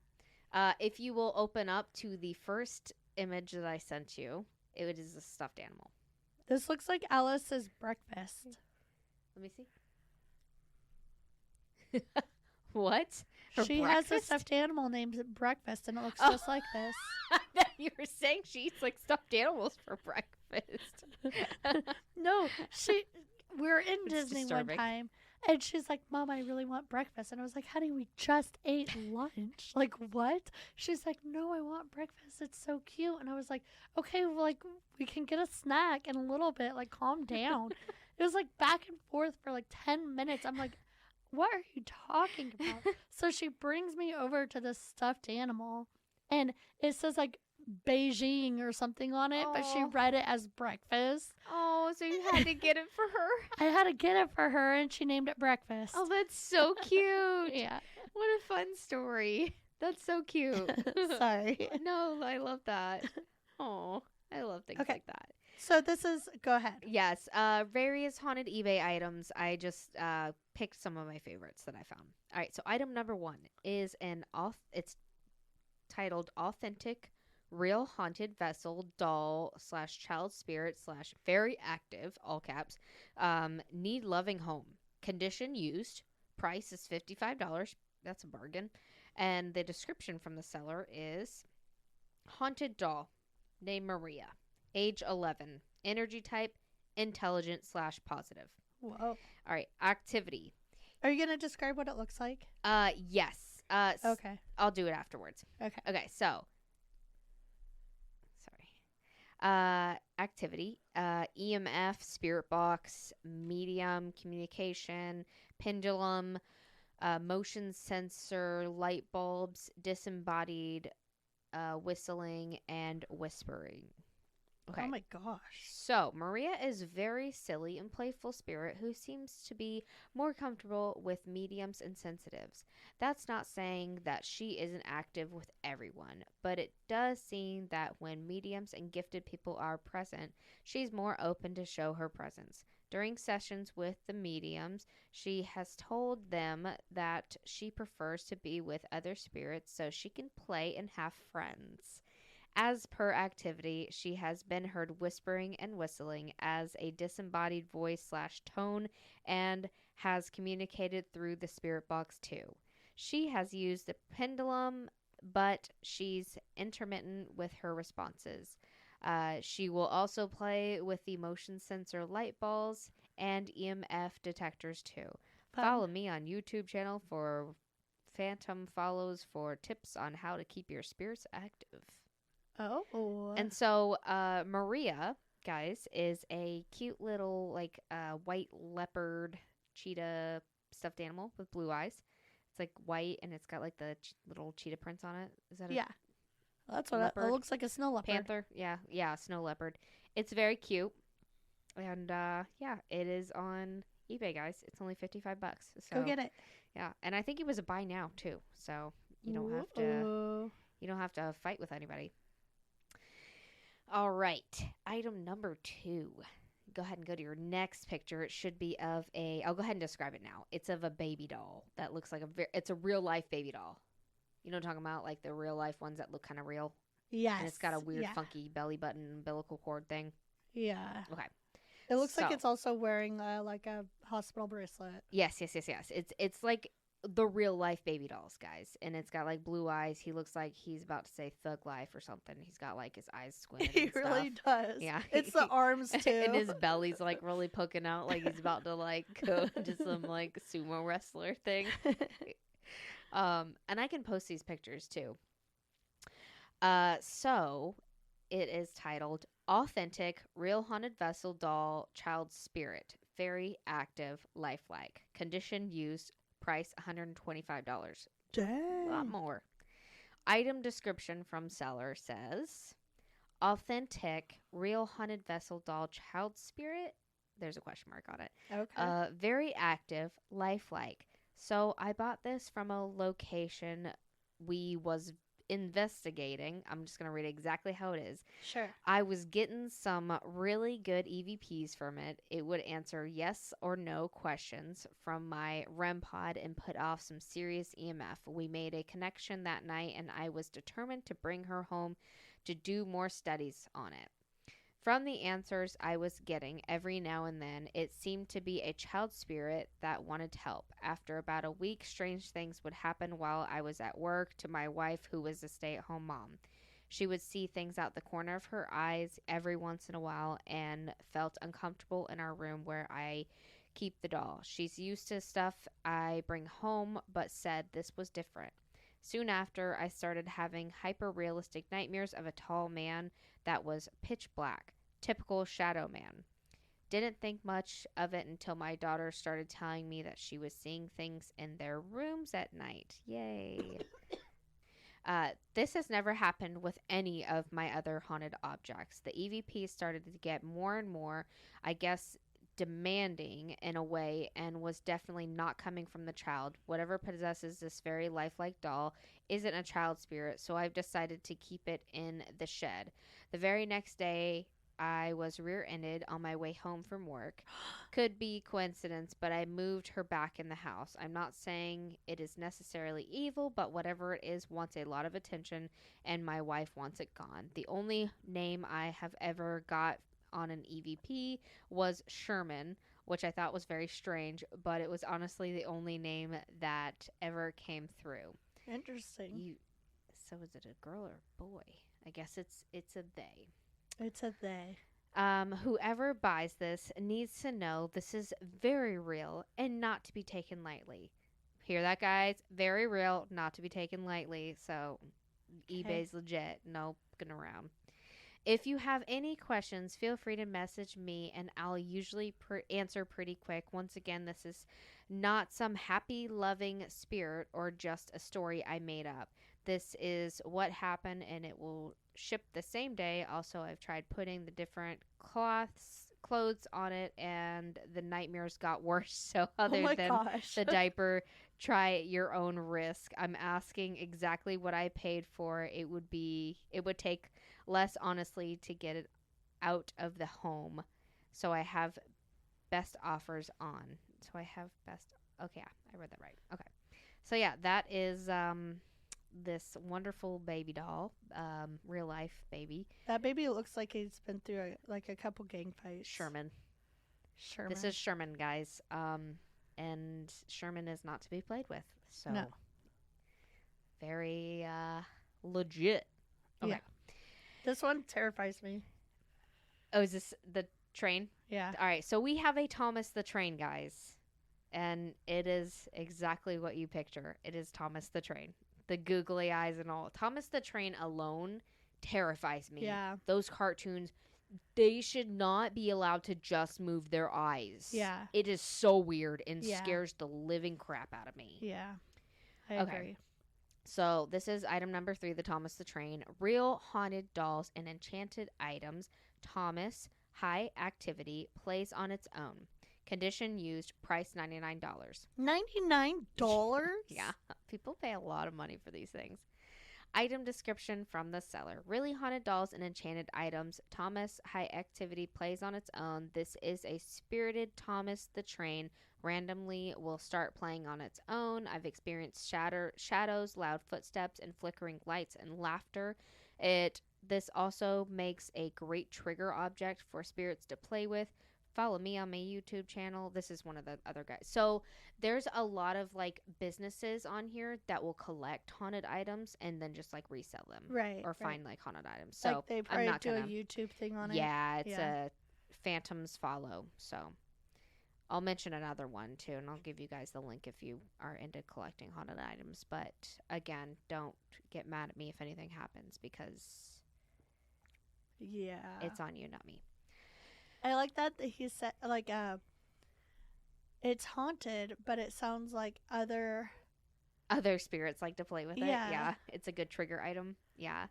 if you will open up to the first image that I sent you, it is a stuffed animal. This looks like Alice's breakfast. Let me see. What? Her She has a breakfast? stuffed animal named Breakfast, and it looks just like this. I thought you were saying she eats like stuffed animals for breakfast. No, we're in It's Disney disturbing. one time, and she's like, "Mom, I really want breakfast." And I was like, "Honey, we just ate lunch. Like, what?" She's like, "No, I want breakfast. It's so cute." And I was like, "Okay, well, like, we can get a snack in a little bit. Like, calm down." It was like back and forth for like 10 minutes. I'm like, "What are you talking about?" So she brings me over to this stuffed animal, and it says like Beijing or something on it, but she Aw. read it as breakfast. Oh, so you had to get it for her? I had to get it for her, and she named it Breakfast. Oh, that's so cute. Yeah. What a fun story. That's so cute. Sorry. No, I love that. Oh, I love things Okay. like that. So this is, go ahead. Yes, various haunted eBay items. I just picked some of my favorites that I found. All right, so item number 1 is it's titled Authentic Real Haunted Vessel Doll / Child Spirit / Very Active, all caps, Need Loving Home. Condition used. Price is $55. That's a bargain. And the description from the seller is haunted doll, name Maria, age 11, energy type intelligent / positive. Whoa. All right, activity. Are you going to describe what it looks like? Yes. Okay. I'll do it afterwards. Okay. Okay, so sorry. Activity. EMF, spirit box, medium, communication, pendulum, motion sensor, light bulbs, disembodied, whistling, and whispering. Okay. Oh my gosh. So, Maria is very silly and playful spirit who seems to be more comfortable with mediums and sensitives. That's not saying that she isn't active with everyone, but it does seem that when mediums and gifted people are present, she's more open to show her presence. During sessions with the mediums, she has told them that she prefers to be with other spirits so she can play and have friends. As per activity, she has been heard whispering and whistling as a disembodied voice slash tone and has communicated through the spirit box too. She has used the pendulum, but she's intermittent with her responses. She will also play with the motion sensor light balls and EMF detectors too. Fun. Follow me on YouTube channel for Phantom follows for tips on how to keep your spirits active. Oh. And so Maria, guys, is a cute little like white leopard cheetah stuffed animal with blue eyes. It's like white and it's got like the little cheetah prints on it. Is that Yeah. Well, that's what it leopard? looks like, a snow a leopard. panther? Yeah, snow leopard. It's very cute. And yeah, it is on eBay, guys. It's only $55. So Go get it. yeah, and I think it was a buy now too. So you don't have to Ooh. fight with anybody. All right, item number 2. Go ahead and go to your next picture. It should be of I'll go ahead and describe it now. It's of a baby doll that looks like it's a real life baby doll. You know what I'm talking about? Like the real life ones that look kind of real. Yes. And it's got a weird, yeah. funky belly button, umbilical cord thing. Yeah. Okay. It looks like So- it's also wearing like a hospital bracelet. Yes. It's like the real life baby dolls, guys. And it's got like blue eyes. He looks like he's about to say thug life or something. He's got like his eyes squinted. He and really stuff. does. Yeah. It's the arms too. And his belly's like really poking out like he's about to like go into some like sumo wrestler thing. And I can post these pictures too. So it is titled Authentic Real Haunted Vessel Doll Child Spirit. Very active, lifelike. Condition used. Price $125. Dang. A lot more. Item description from seller says authentic real haunted vessel doll child spirit. There's a question mark on it. Okay. Very active, lifelike. So I bought this from a location we was investigating. I'm just going to read exactly how it is. Sure. I was getting some really good EVPs from it. It would answer yes or no questions from my REM pod and put off some serious EMF. We made a connection that night and I was determined to bring her home to do more studies on it. From the answers I was getting every now and then, it seemed to be a child spirit that wanted help. After about a week, strange things would happen while I was at work to my wife, who was a stay-at-home mom. She would see things out the corner of her eyes every once in a while and felt uncomfortable in our room where I keep the doll. She's used to stuff I bring home, but said this was different. Soon after, I started having hyper-realistic nightmares of a tall man that was pitch black, typical shadow man. Didn't think much of it until my daughter started telling me that she was seeing things in their rooms at night. Yay. This has never happened with any of my other haunted objects. The EVP started to get more and more, I guess, demanding in a way, and was definitely not coming from the child. Whatever possesses this very lifelike doll isn't a child spirit, so I've decided to keep it in the shed. The very next day, I was rear-ended on my way home from work. Could be coincidence, but I moved her back in the house. I'm not saying it is necessarily evil, but whatever it is wants a lot of attention, and my wife wants it gone. The only name I have ever got on an EVP was Sherman, which I thought was very strange, but it was honestly the only name that ever came through. Interesting. So is it a girl or a boy? I guess it's a they. It's a they. Whoever buys this needs to know this is very real and not to be taken lightly. Hear that, guys? Very real, not to be taken lightly. So eBay's legit. No fucking around. If you have any questions, feel free to message me and I'll usually answer pretty quick. Once again, this is not some happy, loving spirit or just a story I made up. This is what happened, and it will ship the same day. Also, I've tried putting the different clothes on it, and the nightmares got worse. So Oh other my than gosh. the diaper, try at your own risk. I'm asking exactly what I paid for. It would take less, honestly, to get it out of the home. So I have best offers on. So I have best. Okay, yeah, I read that right. Okay. So yeah, that is this wonderful baby doll, real life baby, That baby looks like he's been through a couple gang fights. Sherman. Sherman. This is Sherman, guys. And Sherman is not to be played with. So No. very legit. Okay. Yeah. This one terrifies me. Oh, is this the train? Yeah. All right. So we have a Thomas the Train, guys. And it is exactly what you picture. It is Thomas the Train. The googly eyes and all. Thomas the Train alone terrifies me. Yeah. Those cartoons, they should not be allowed to just move their eyes. Yeah. It is so weird and Yeah. scares the living crap out of me. Yeah. I Okay. agree. So this is item number 3, the Thomas the Train. Real haunted dolls and enchanted items. Thomas, high activity, plays on its own. Condition used, price $99. $99? Yeah, people pay a lot of money for these things. Item description from the seller. Really haunted dolls and enchanted items. Thomas, high activity, plays on its own. This is a spirited Thomas the Train. Randomly will start playing on its own. I've experienced shadows, loud footsteps, and flickering lights and laughter. This also makes a great trigger object for spirits to play with. Follow me on my YouTube channel. This is one of the other guys. So there's a lot of like businesses on here that will collect haunted items and then just like resell them. Right. Or right. find like haunted items. So like they I'm probably not do gonna. a YouTube thing on it. Yeah, it's Yeah. a Phantoms Follow. So I'll mention another one too, and I'll give you guys the link if you are into collecting haunted items. But again, don't get mad at me if anything happens because Yeah. it's on you, not me. I like that he said it's haunted, but it sounds like other. Other spirits like to play with it. Yeah. Yeah, it's a good trigger item. Yeah.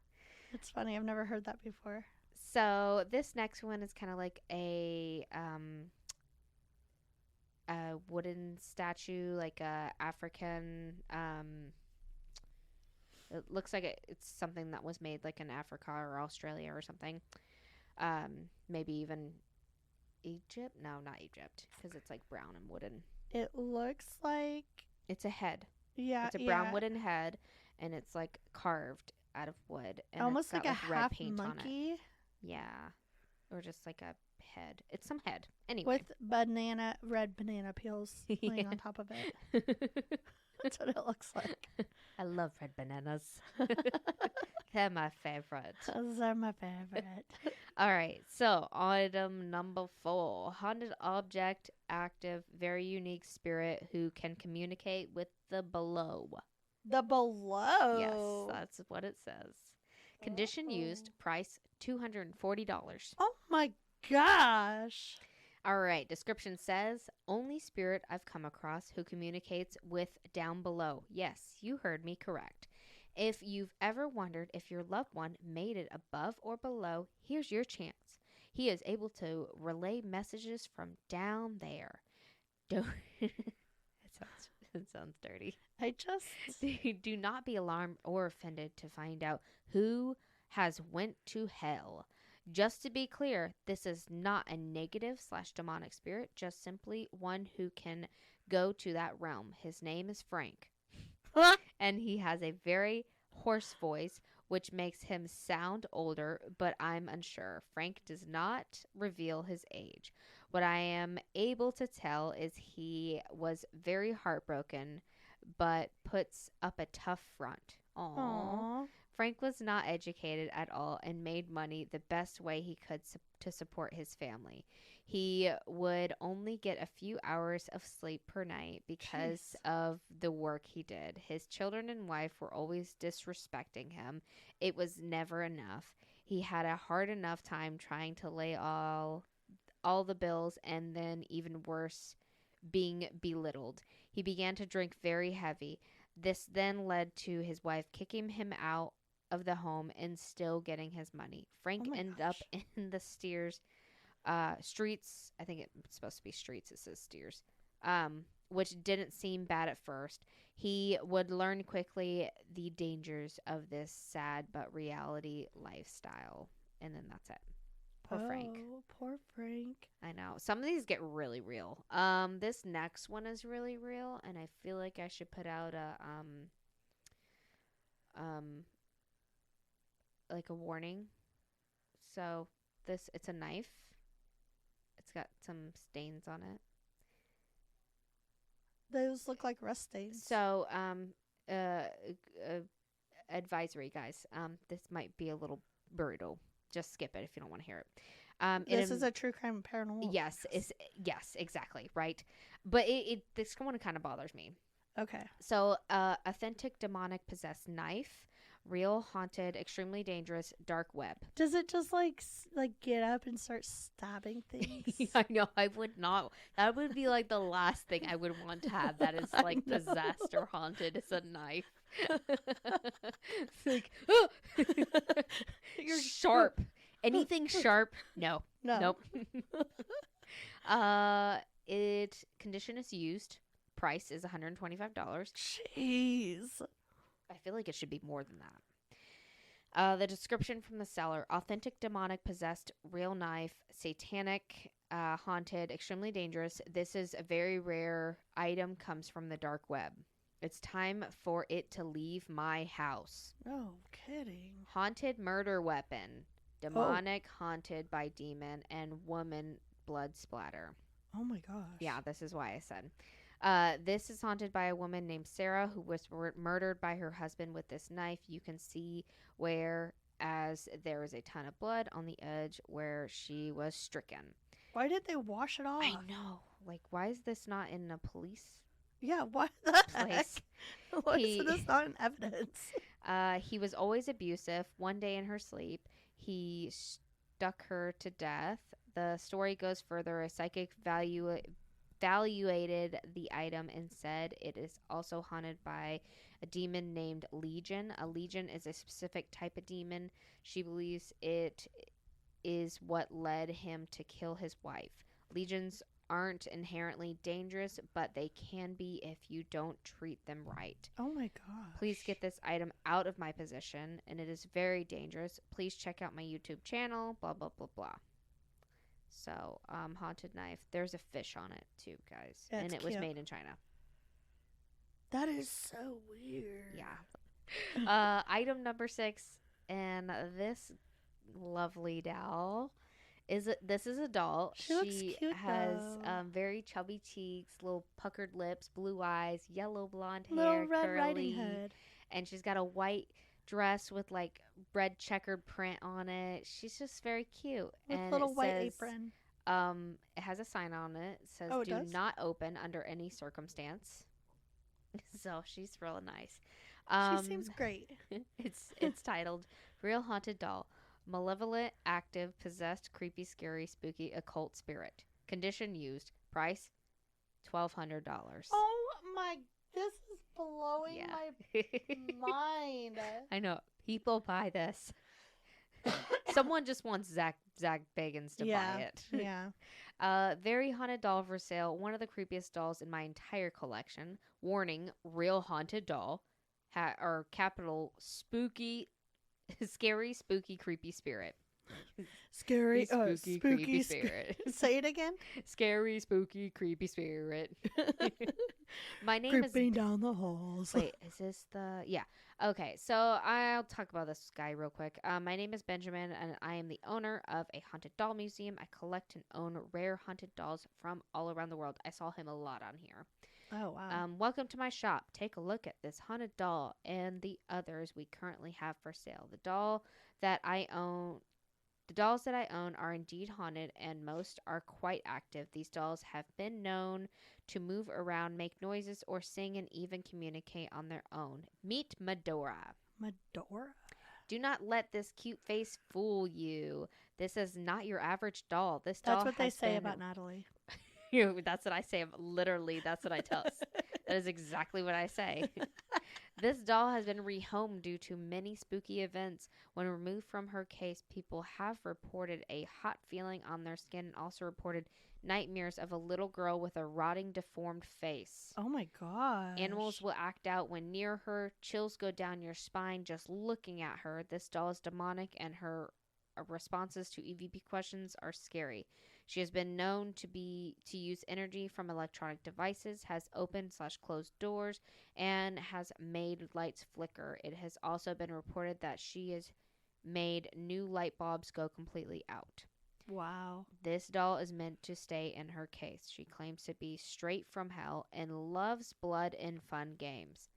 It's funny. I've never heard that before. So this next one is kind of like a wooden statue, like a African. It looks like it's something that was made like in Africa or Australia or something. Maybe even Egypt. No, not Egypt, because it's like brown and wooden. It looks like. It's a head. Yeah. It's a brown wooden head, and it's like carved out of wood, and Almost it's got like a red half paint on it. monkey Yeah, or just like a head. It's some head. Anyway. with red banana peels laying on top of it. That's what it looks like. I love red bananas. They're my favorite. Those are my favorite. All right, so item number 4. Haunted object, active, very unique spirit who can communicate with the below. The below. Yes, that's what it says. Condition used, price $240. Oh my gosh. All right, description says, only spirit I've come across who communicates with down below. Yes, you heard me correct. If you've ever wondered if your loved one made it above or below, here's your chance. He is able to relay messages from down there. Don't it sounds dirty. I just. Do not be alarmed or offended to find out who has went to hell. Just to be clear, this is not a negative/demonic spirit, just simply one who can go to that realm. His name is Frank. And he has a very hoarse voice, which makes him sound older, but I'm unsure. Frank does not reveal his age. What I am able to tell is he was very heartbroken, but puts up a tough front. Aww. Frank was not educated at all and made money the best way he could to support his family. He would only get a few hours of sleep per night because of the work he did. His children and wife were always disrespecting him. It was never enough. He had a hard enough time trying to lay all the bills, and then even worse, being belittled. He began to drink very heavy. This then led to his wife kicking him out of the home and still getting his money. Frank Oh my ended gosh. up in the streets. I think it's supposed to be streets. It says steers. Which didn't seem bad at first. He would learn quickly the dangers of this sad but reality lifestyle. And then that's it. Poor Frank. Oh, poor Frank. I know. Some of these get really real. This next one is really real, and I feel like I should put out like a warning. So it's a knife. It's got some stains on it. Those look like rust stains. So, advisory, guys. This might be a little brutal. Just skip it if you don't want to hear it. This is a true crime paranormal. Yes, yes, exactly, right. But this one kind of bothers me. Okay. So, authentic demonic possessed knife, real haunted, extremely dangerous dark web. Does it just like get up and start stabbing things? I know. I would not. That would be like the last thing I would want to have that is like possessed or haunted. Is a knife. It's like you're sharp. Anything sharp? No. No. Nope. It condition is used. Price is $125. Jeez. I feel like it should be more than that. The description from the seller: authentic demonic possessed real knife, satanic, haunted, extremely dangerous. This is a very rare item, comes from the dark web. It's time for it to leave my house. No kidding. Haunted murder weapon. Demonic, haunted by demon, and woman blood splatter. Oh my gosh. Yeah, this is why I said. This is haunted by a woman named Sarah who was murdered by her husband with this knife. You can see where as there is a ton of blood on the edge where she was stricken. Why did they wash it off? I know. Like, why is this not in a police Yeah, why the place? heck? Why is this not in evidence? He was always abusive. One day in her sleep, he stuck her to death. The story goes further. A psychic evaluated the item and said it is also haunted by a demon named Legion. A legion is a specific type of demon. She believes it is what led him to kill his wife. Legions aren't inherently dangerous, but they can be if you don't treat them right. Oh my gosh. Please get this item out of my possession, and it is very dangerous. Please check out my YouTube channel, blah, blah, blah, blah. So, haunted knife. There's a fish on it, too, guys. That's and it was cute. made in China. That is so weird. Yeah. Item number 6, and this lovely doll this is a doll. She looks cute, has though. very chubby cheeks, little puckered lips, blue eyes, yellow blonde hair, Little Red curly, Riding Hood. and she's got a white dress with like red checkered print on it. She's just very cute. With and little it white says, apron. It has a sign on it. It says, Oh, it "Do does? not open under any circumstance." So she's real nice. She seems great. It's titled "Real Haunted Doll." Malevolent, active, possessed, creepy, scary, spooky, occult spirit. Condition used. Price $1,200. Oh my, this is blowing Yeah. my mind. I know. People buy this. Someone just wants Zach Bagans to buy it. Yeah. Very haunted doll for sale. One of the creepiest dolls in my entire collection. Warning, real haunted doll. Or capital spooky, scary, spooky, creepy spirit. Scary, spooky, creepy spirit. Say it again. Scary, spooky, creepy spirit. My name Creeping down the halls. Wait, is this the... Yeah. Okay, so I'll talk about this guy real quick. My name is Benjamin, and I am the owner of a haunted doll museum. I collect and own rare haunted dolls from all around the world. I saw him a lot on here. Oh, wow. Welcome to my shop. Take a look at this haunted doll and the others we currently have for sale. The dolls that I own are indeed haunted, and most are quite active. These dolls have been known to move around, make noises, or sing, and even communicate on their own. Meet Medora. Medora? Do not let this cute face fool you. This is not your average doll. This doll That's what they has say been- about Natalie. That's what I say. Literally, that's what I tell. That is exactly what I say. This doll has been rehomed due to many spooky events. When removed from her case, people have reported a hot feeling on their skin and also reported nightmares of a little girl with a rotting, deformed face. Oh my gosh. Animals will act out when near her. Chills go down your spine just looking at her. This doll is demonic, and her responses to EVP questions are scary. She has been known to use energy from electronic devices, has opened/closed doors, and has made lights flicker. It has also been reported that she has made new light bulbs go completely out. Wow. This doll is meant to stay in her case. She claims to be straight from hell and loves blood and fun games.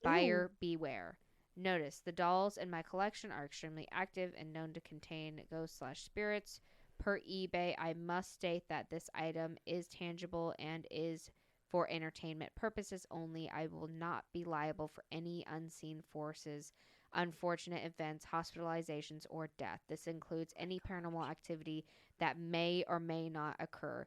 Buyer beware. Notice, the dolls in my collection are extremely active and known to contain ghosts/spirits. Per eBay, I must state that this item is tangible and is for entertainment purposes only. I will not be liable for any unseen forces, unfortunate events, hospitalizations, or death. This includes any paranormal activity that may or may not occur.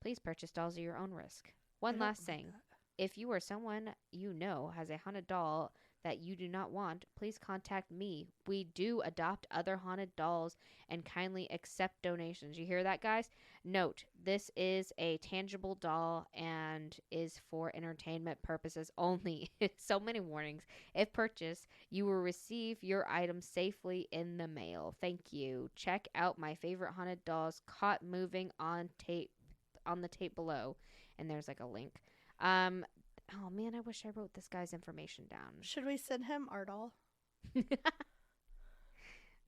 Please purchase dolls at your own risk. One last thing. If you or someone you know has a haunted doll that you do not want, please contact me. We do adopt other haunted dolls and kindly accept donations. You hear that, guys? Note, this is a tangible doll and is for entertainment purposes only. So many warnings. If purchased, you will receive your item safely in the mail. Thank you. Check out my favorite haunted dolls caught moving on the tape below. And there's like a link. Oh man, I wish I wrote this guy's information down. Should we send him our doll?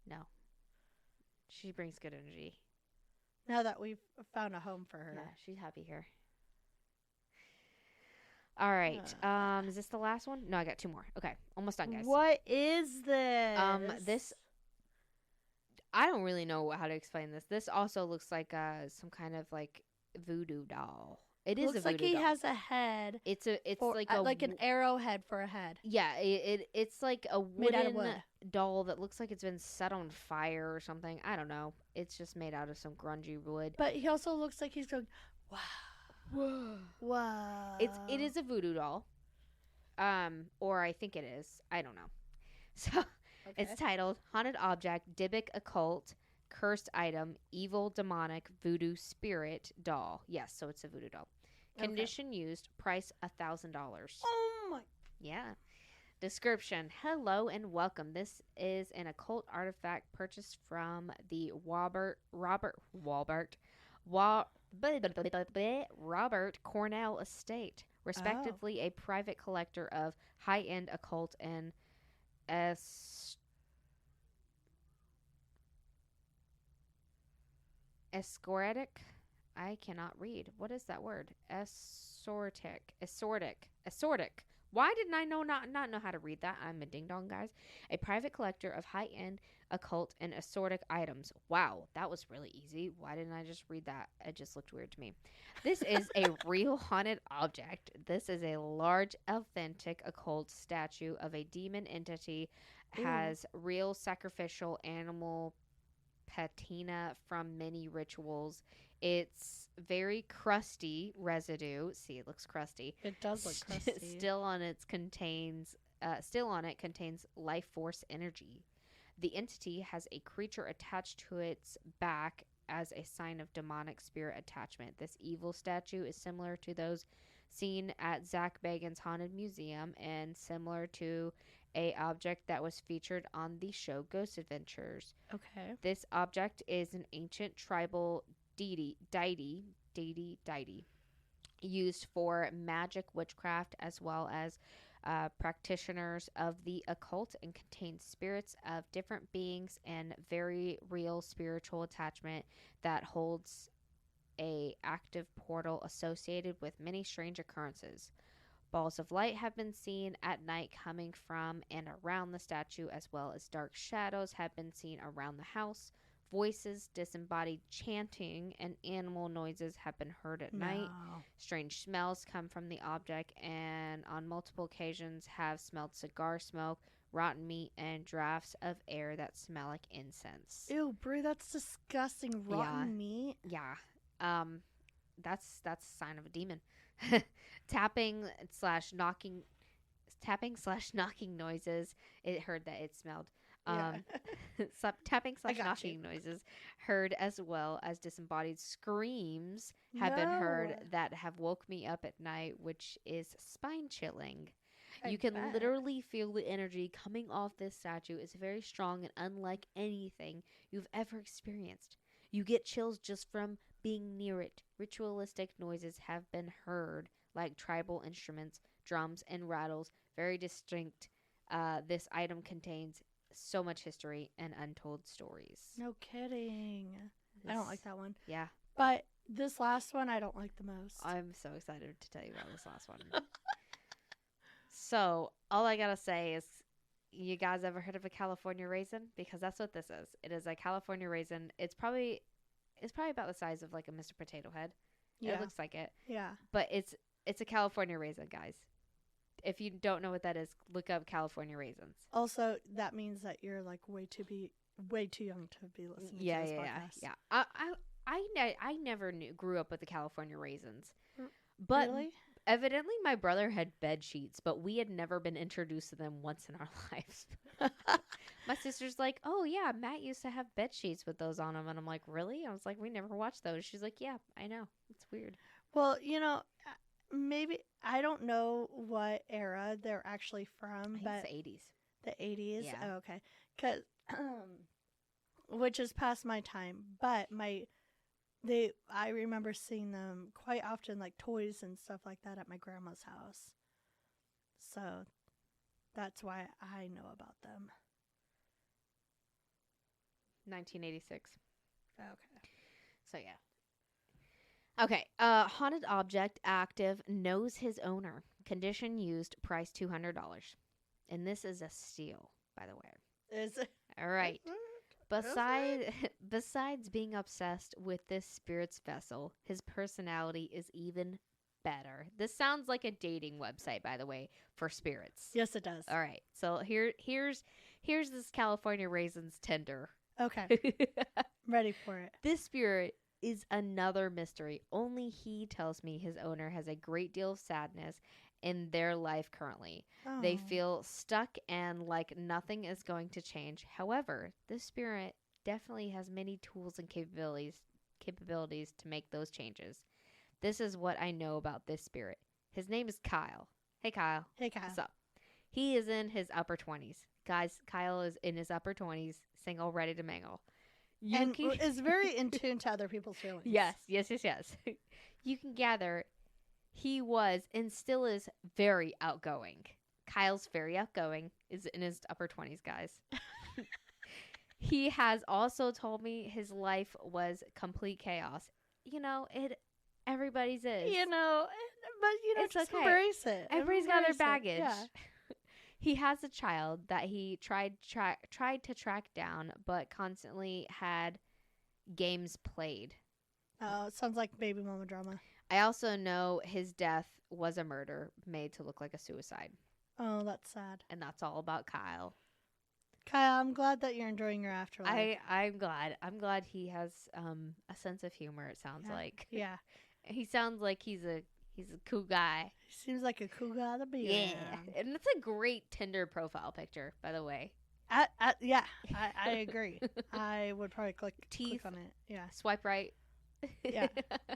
No. She brings good energy. Now that we've found a home for her. Yeah, she's happy here. All right. Is this the last one? No, I got two more. Okay, almost done, guys. What is this? This I don't really know how to explain this. This also looks like some kind of like voodoo doll. It is looks a voodoo like he doll. has a head. It's like an arrowhead for a head. Yeah, it's like a Made out of wooden wood. doll that looks like it's been set on fire or something. I don't know. It's just made out of some grungy wood. But he also looks like he's going, wow, Whoa. wow. It is a voodoo doll. Or I think it is. I don't know. So it's titled Haunted Object, Dybbuk Occult, Cursed Item, Evil Demonic Voodoo Spirit Doll. Yes, so it's a voodoo doll. Condition used, price $1,000. Oh my. Yeah. Description. Hello and welcome. This is an occult artifact purchased from the Robert Cornell Estate, respectively a private collector of high-end occult and escortic. I cannot read. What is that word? Assortic. Why didn't I not know how to read that? I'm a ding dong, guys. A private collector of high-end occult and assortic items. Wow, that was really easy. Why didn't I just read that? It just looked weird to me. This is a real haunted object. This is a large, authentic occult statue of a demon entity. Has real sacrificial animal patina from many rituals. It's very crusty residue. See, it looks crusty. It does look crusty. Still on it contains life force energy. The entity has a creature attached to its back as a sign of demonic spirit attachment. This evil statue is similar to those seen at Zach Bagans' Haunted Museum and similar to a object that was featured on the show Ghost Adventures. Okay. This object is an ancient tribal deity used for magic, witchcraft, as well as practitioners of the occult, and contains spirits of different beings and very real spiritual attachment that holds a active portal associated with many strange occurrences. Balls of light have been seen at night coming from and around the statue, as well as dark shadows have been seen around the house. Voices, disembodied chanting, and animal noises have been heard at night. Strange smells come from the object, and on multiple occasions have smelled cigar smoke, rotten meat, and drafts of air that smell like incense. Ew, Brie, that's disgusting. Rotten meat. Yeah. That's a sign of a demon. Tapping / knocking tapping/knocking noises. It heard that it smelled. Yeah. Tapping I slash got knocking noises heard, as well as disembodied screams have been heard No. that have woke me up at night, which is spine chilling. I You can bet. literally feel the energy coming off this statue. It's very strong and unlike anything you've ever experienced. You get chills just from being near it. Ritualistic noises have been heard, like tribal instruments, drums, and rattles. Very distinct. This item contains so much history and untold stories. No kidding. I don't like that one. Yeah, But this last one I don't like the most. I'm so excited to tell you about this last one. So, all I gotta say is, you guys ever heard of a California raisin? Because that's what this is. It is a California raisin. It's probably about the size of like a Mr. Potato Head. Yeah. It looks like it, Yeah. but it's a California raisin, guys. If you don't know what that is, look up California raisins. Also, that means that you're like way too young to be listening Yeah, to this yeah, podcast. yeah. I never grew up with the California raisins, but Really? evidently my brother had bed sheets, but we had never been introduced to them once in our lives. My sister's like, "Oh yeah, Matt used to have bed sheets with those on them," and I'm like, "Really?" I was like, "We never watched those." She's like, "Yeah, I know. It's weird." Well, maybe I don't know what era they're actually from, I think but it's the 80s. the 80s. Yeah. Oh, okay. Cuz which is past my time, but I remember seeing them quite often, like toys and stuff like that, at my grandma's house. So that's why I know about them. 1986. Okay. So yeah. Okay. Haunted object active, knows his owner. Condition used, price $200. And this is a steal, by the way. Is it? All right. Is Besides being obsessed with this spirit's vessel, his personality is even better. This sounds like a dating website, by the way, for spirits. Yes, it does. All right. So here's this California Raisins Tinder. Okay. Ready for it. This spirit is another mystery. Only he tells me his owner has a great deal of sadness in their life currently. They Oh. feel stuck and like nothing is going to change. However, this spirit definitely has many tools and capabilities to make those changes. This is what I know about this spirit. His name is Kyle. Hey Kyle. Hey, Kyle. What's up? He is in his upper 20s. Guys, Kyle is in his upper 20s, single, ready to mingle. And is very in tune to other people's feelings. Yes. You can gather he was and still is very outgoing. Kyle's very outgoing, is in his upper 20s, guys. He has also told me his life was complete chaos. Everybody's is. But It's just okay. embrace it. Everybody's got their Embrace it. baggage. Yeah. He has a child that he tried to track down, but constantly had games played. Oh, it sounds like baby mama drama. I also know his death was a murder made to look like a suicide. Oh, that's sad. And that's all about Kyle. Kyle, I'm glad that you're enjoying your afterlife. I'm glad. I'm glad he has a sense of humor, it sounds like. Yeah. He sounds like he's a cool guy. He seems like a cool guy to be Yeah. around. And that's a great Tinder profile picture, by the way. Yeah, I agree. I would probably click Teeth. on it. Yeah. Swipe right. Yeah.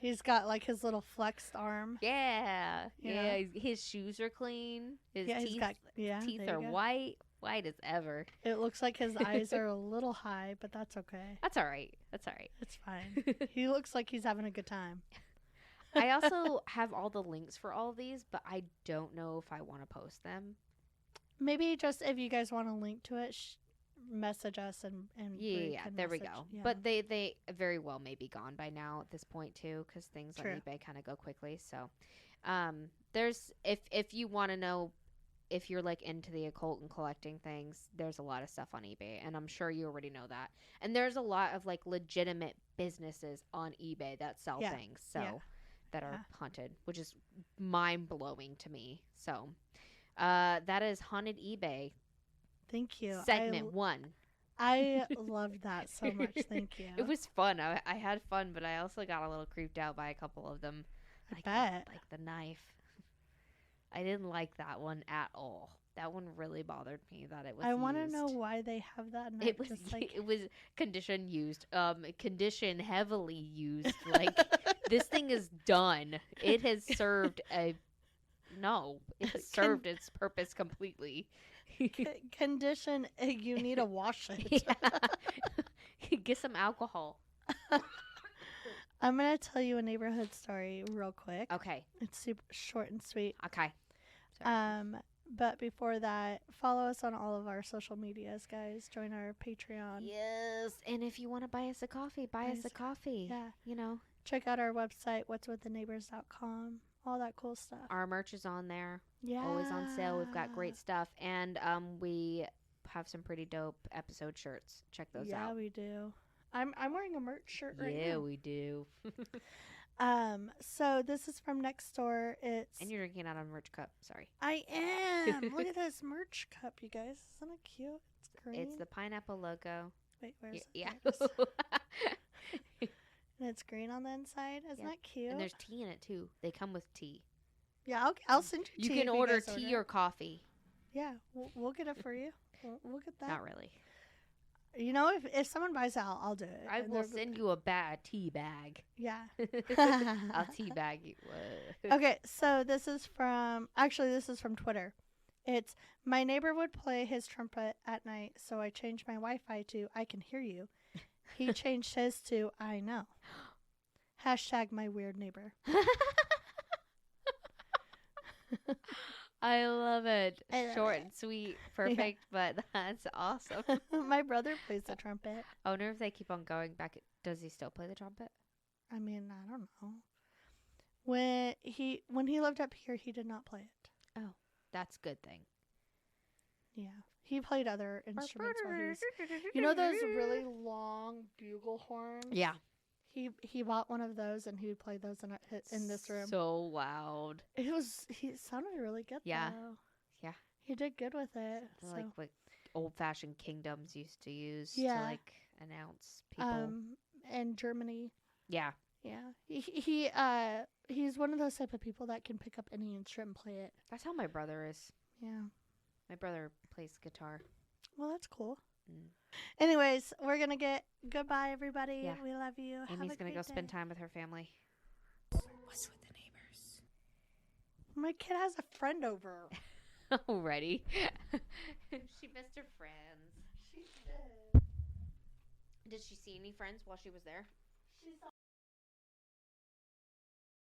He's got like his little flexed arm. Yeah. You Yeah. know? His shoes are clean. His Yeah, teeth, he's got teeth there are you go. white. White as ever. It looks like his eyes are a little high, but that's okay. That's all right. That's all right. It's fine. He looks like he's having a good time. I also have all the links for all of these, but I don't know if I want to post them. Maybe just if you guys want to link to it, message us and we Yeah, can there we message. go. Yeah. But they very well may be gone by now at this point too, because things True. on eBay kind of go quickly. So, there's if you want to know if you're like into the occult and collecting things, there's a lot of stuff on eBay, and I'm sure you already know that. And there's a lot of like legitimate businesses on eBay that sell Yeah. things, so Yeah. that are Yeah. haunted, which is mind blowing to me. So, that is haunted eBay Thank you. segment 1. I loved that so much. Thank you. It was fun. I had fun, but I also got a little creeped out by a couple of them. I bet. Like the knife. I didn't like that one at all. That one really bothered me that it was I want to know used. why they have that. And It was just like it was condition used. Condition heavily used. Like this thing is done. It has served a it has served its purpose completely. condition. You need to wash it. Yeah. Get some alcohol. I'm gonna tell you a neighborhood story real quick. Okay. It's super short and sweet. Okay. Sorry. But before that, follow us on all of our social medias, guys. Join our Patreon. Yes. And if you want to buy us a coffee, buy us a coffee. Yeah. You know. Check out our website, what'swiththeneighbors.com. All that cool stuff. Our merch is on there. Yeah. Always on sale. We've got great stuff. And we have some pretty dope episode shirts. Check those out. Yeah, we do. I'm wearing a merch shirt right now. Yeah, we do. So this is from next door. It's And you're drinking out of a merch cup. Sorry. I am. Look at this merch cup, you guys. Isn't it cute? It's green. It's the pineapple logo. Wait, where's it? Yeah. There it is. And it's green on the inside. Isn't that cute? And there's tea in it too. They come with tea. Yeah, I'll send you tea. You can if order guys tea or coffee. Yeah, we'll get it for you. We'll get that. Not really. You know, if someone buys it, I'll do it. I And will they're- send you a tea bag. Yeah. I'll tea bag you. Okay, so this is from Twitter. It's my neighbor would play his trumpet at night, so I changed my Wi-Fi to I can hear you. He changed his to I know. Hashtag my weird neighbor. I love it. I love Short it. and sweet. Perfect, but that's awesome. My brother plays the trumpet. I wonder if they keep on going back. Does he still play the trumpet? I mean, I don't know. When he lived up here, he did not play it. Oh, that's a good thing. Yeah. He played other instruments while he was... You know those really long bugle horns? Yeah. He bought one of those and he would play those in this room. So loud. He sounded really good. Yeah. Though. Yeah. He did good with it. Like what old-fashioned kingdoms used to use to Yeah. like announce people. And Germany. Yeah. Yeah. He's one of those type of people that can pick up any instrument and play it. That's how my brother is. Yeah. My brother plays guitar. Well, that's cool. Mm. Anyways, we're gonna get goodbye, everybody. Yeah. We love you. Amy's gonna go spend time with her family. What's with the neighbors? My kid has a friend over. Already. She missed her friends. She did. Did she see any friends while she was there? She saw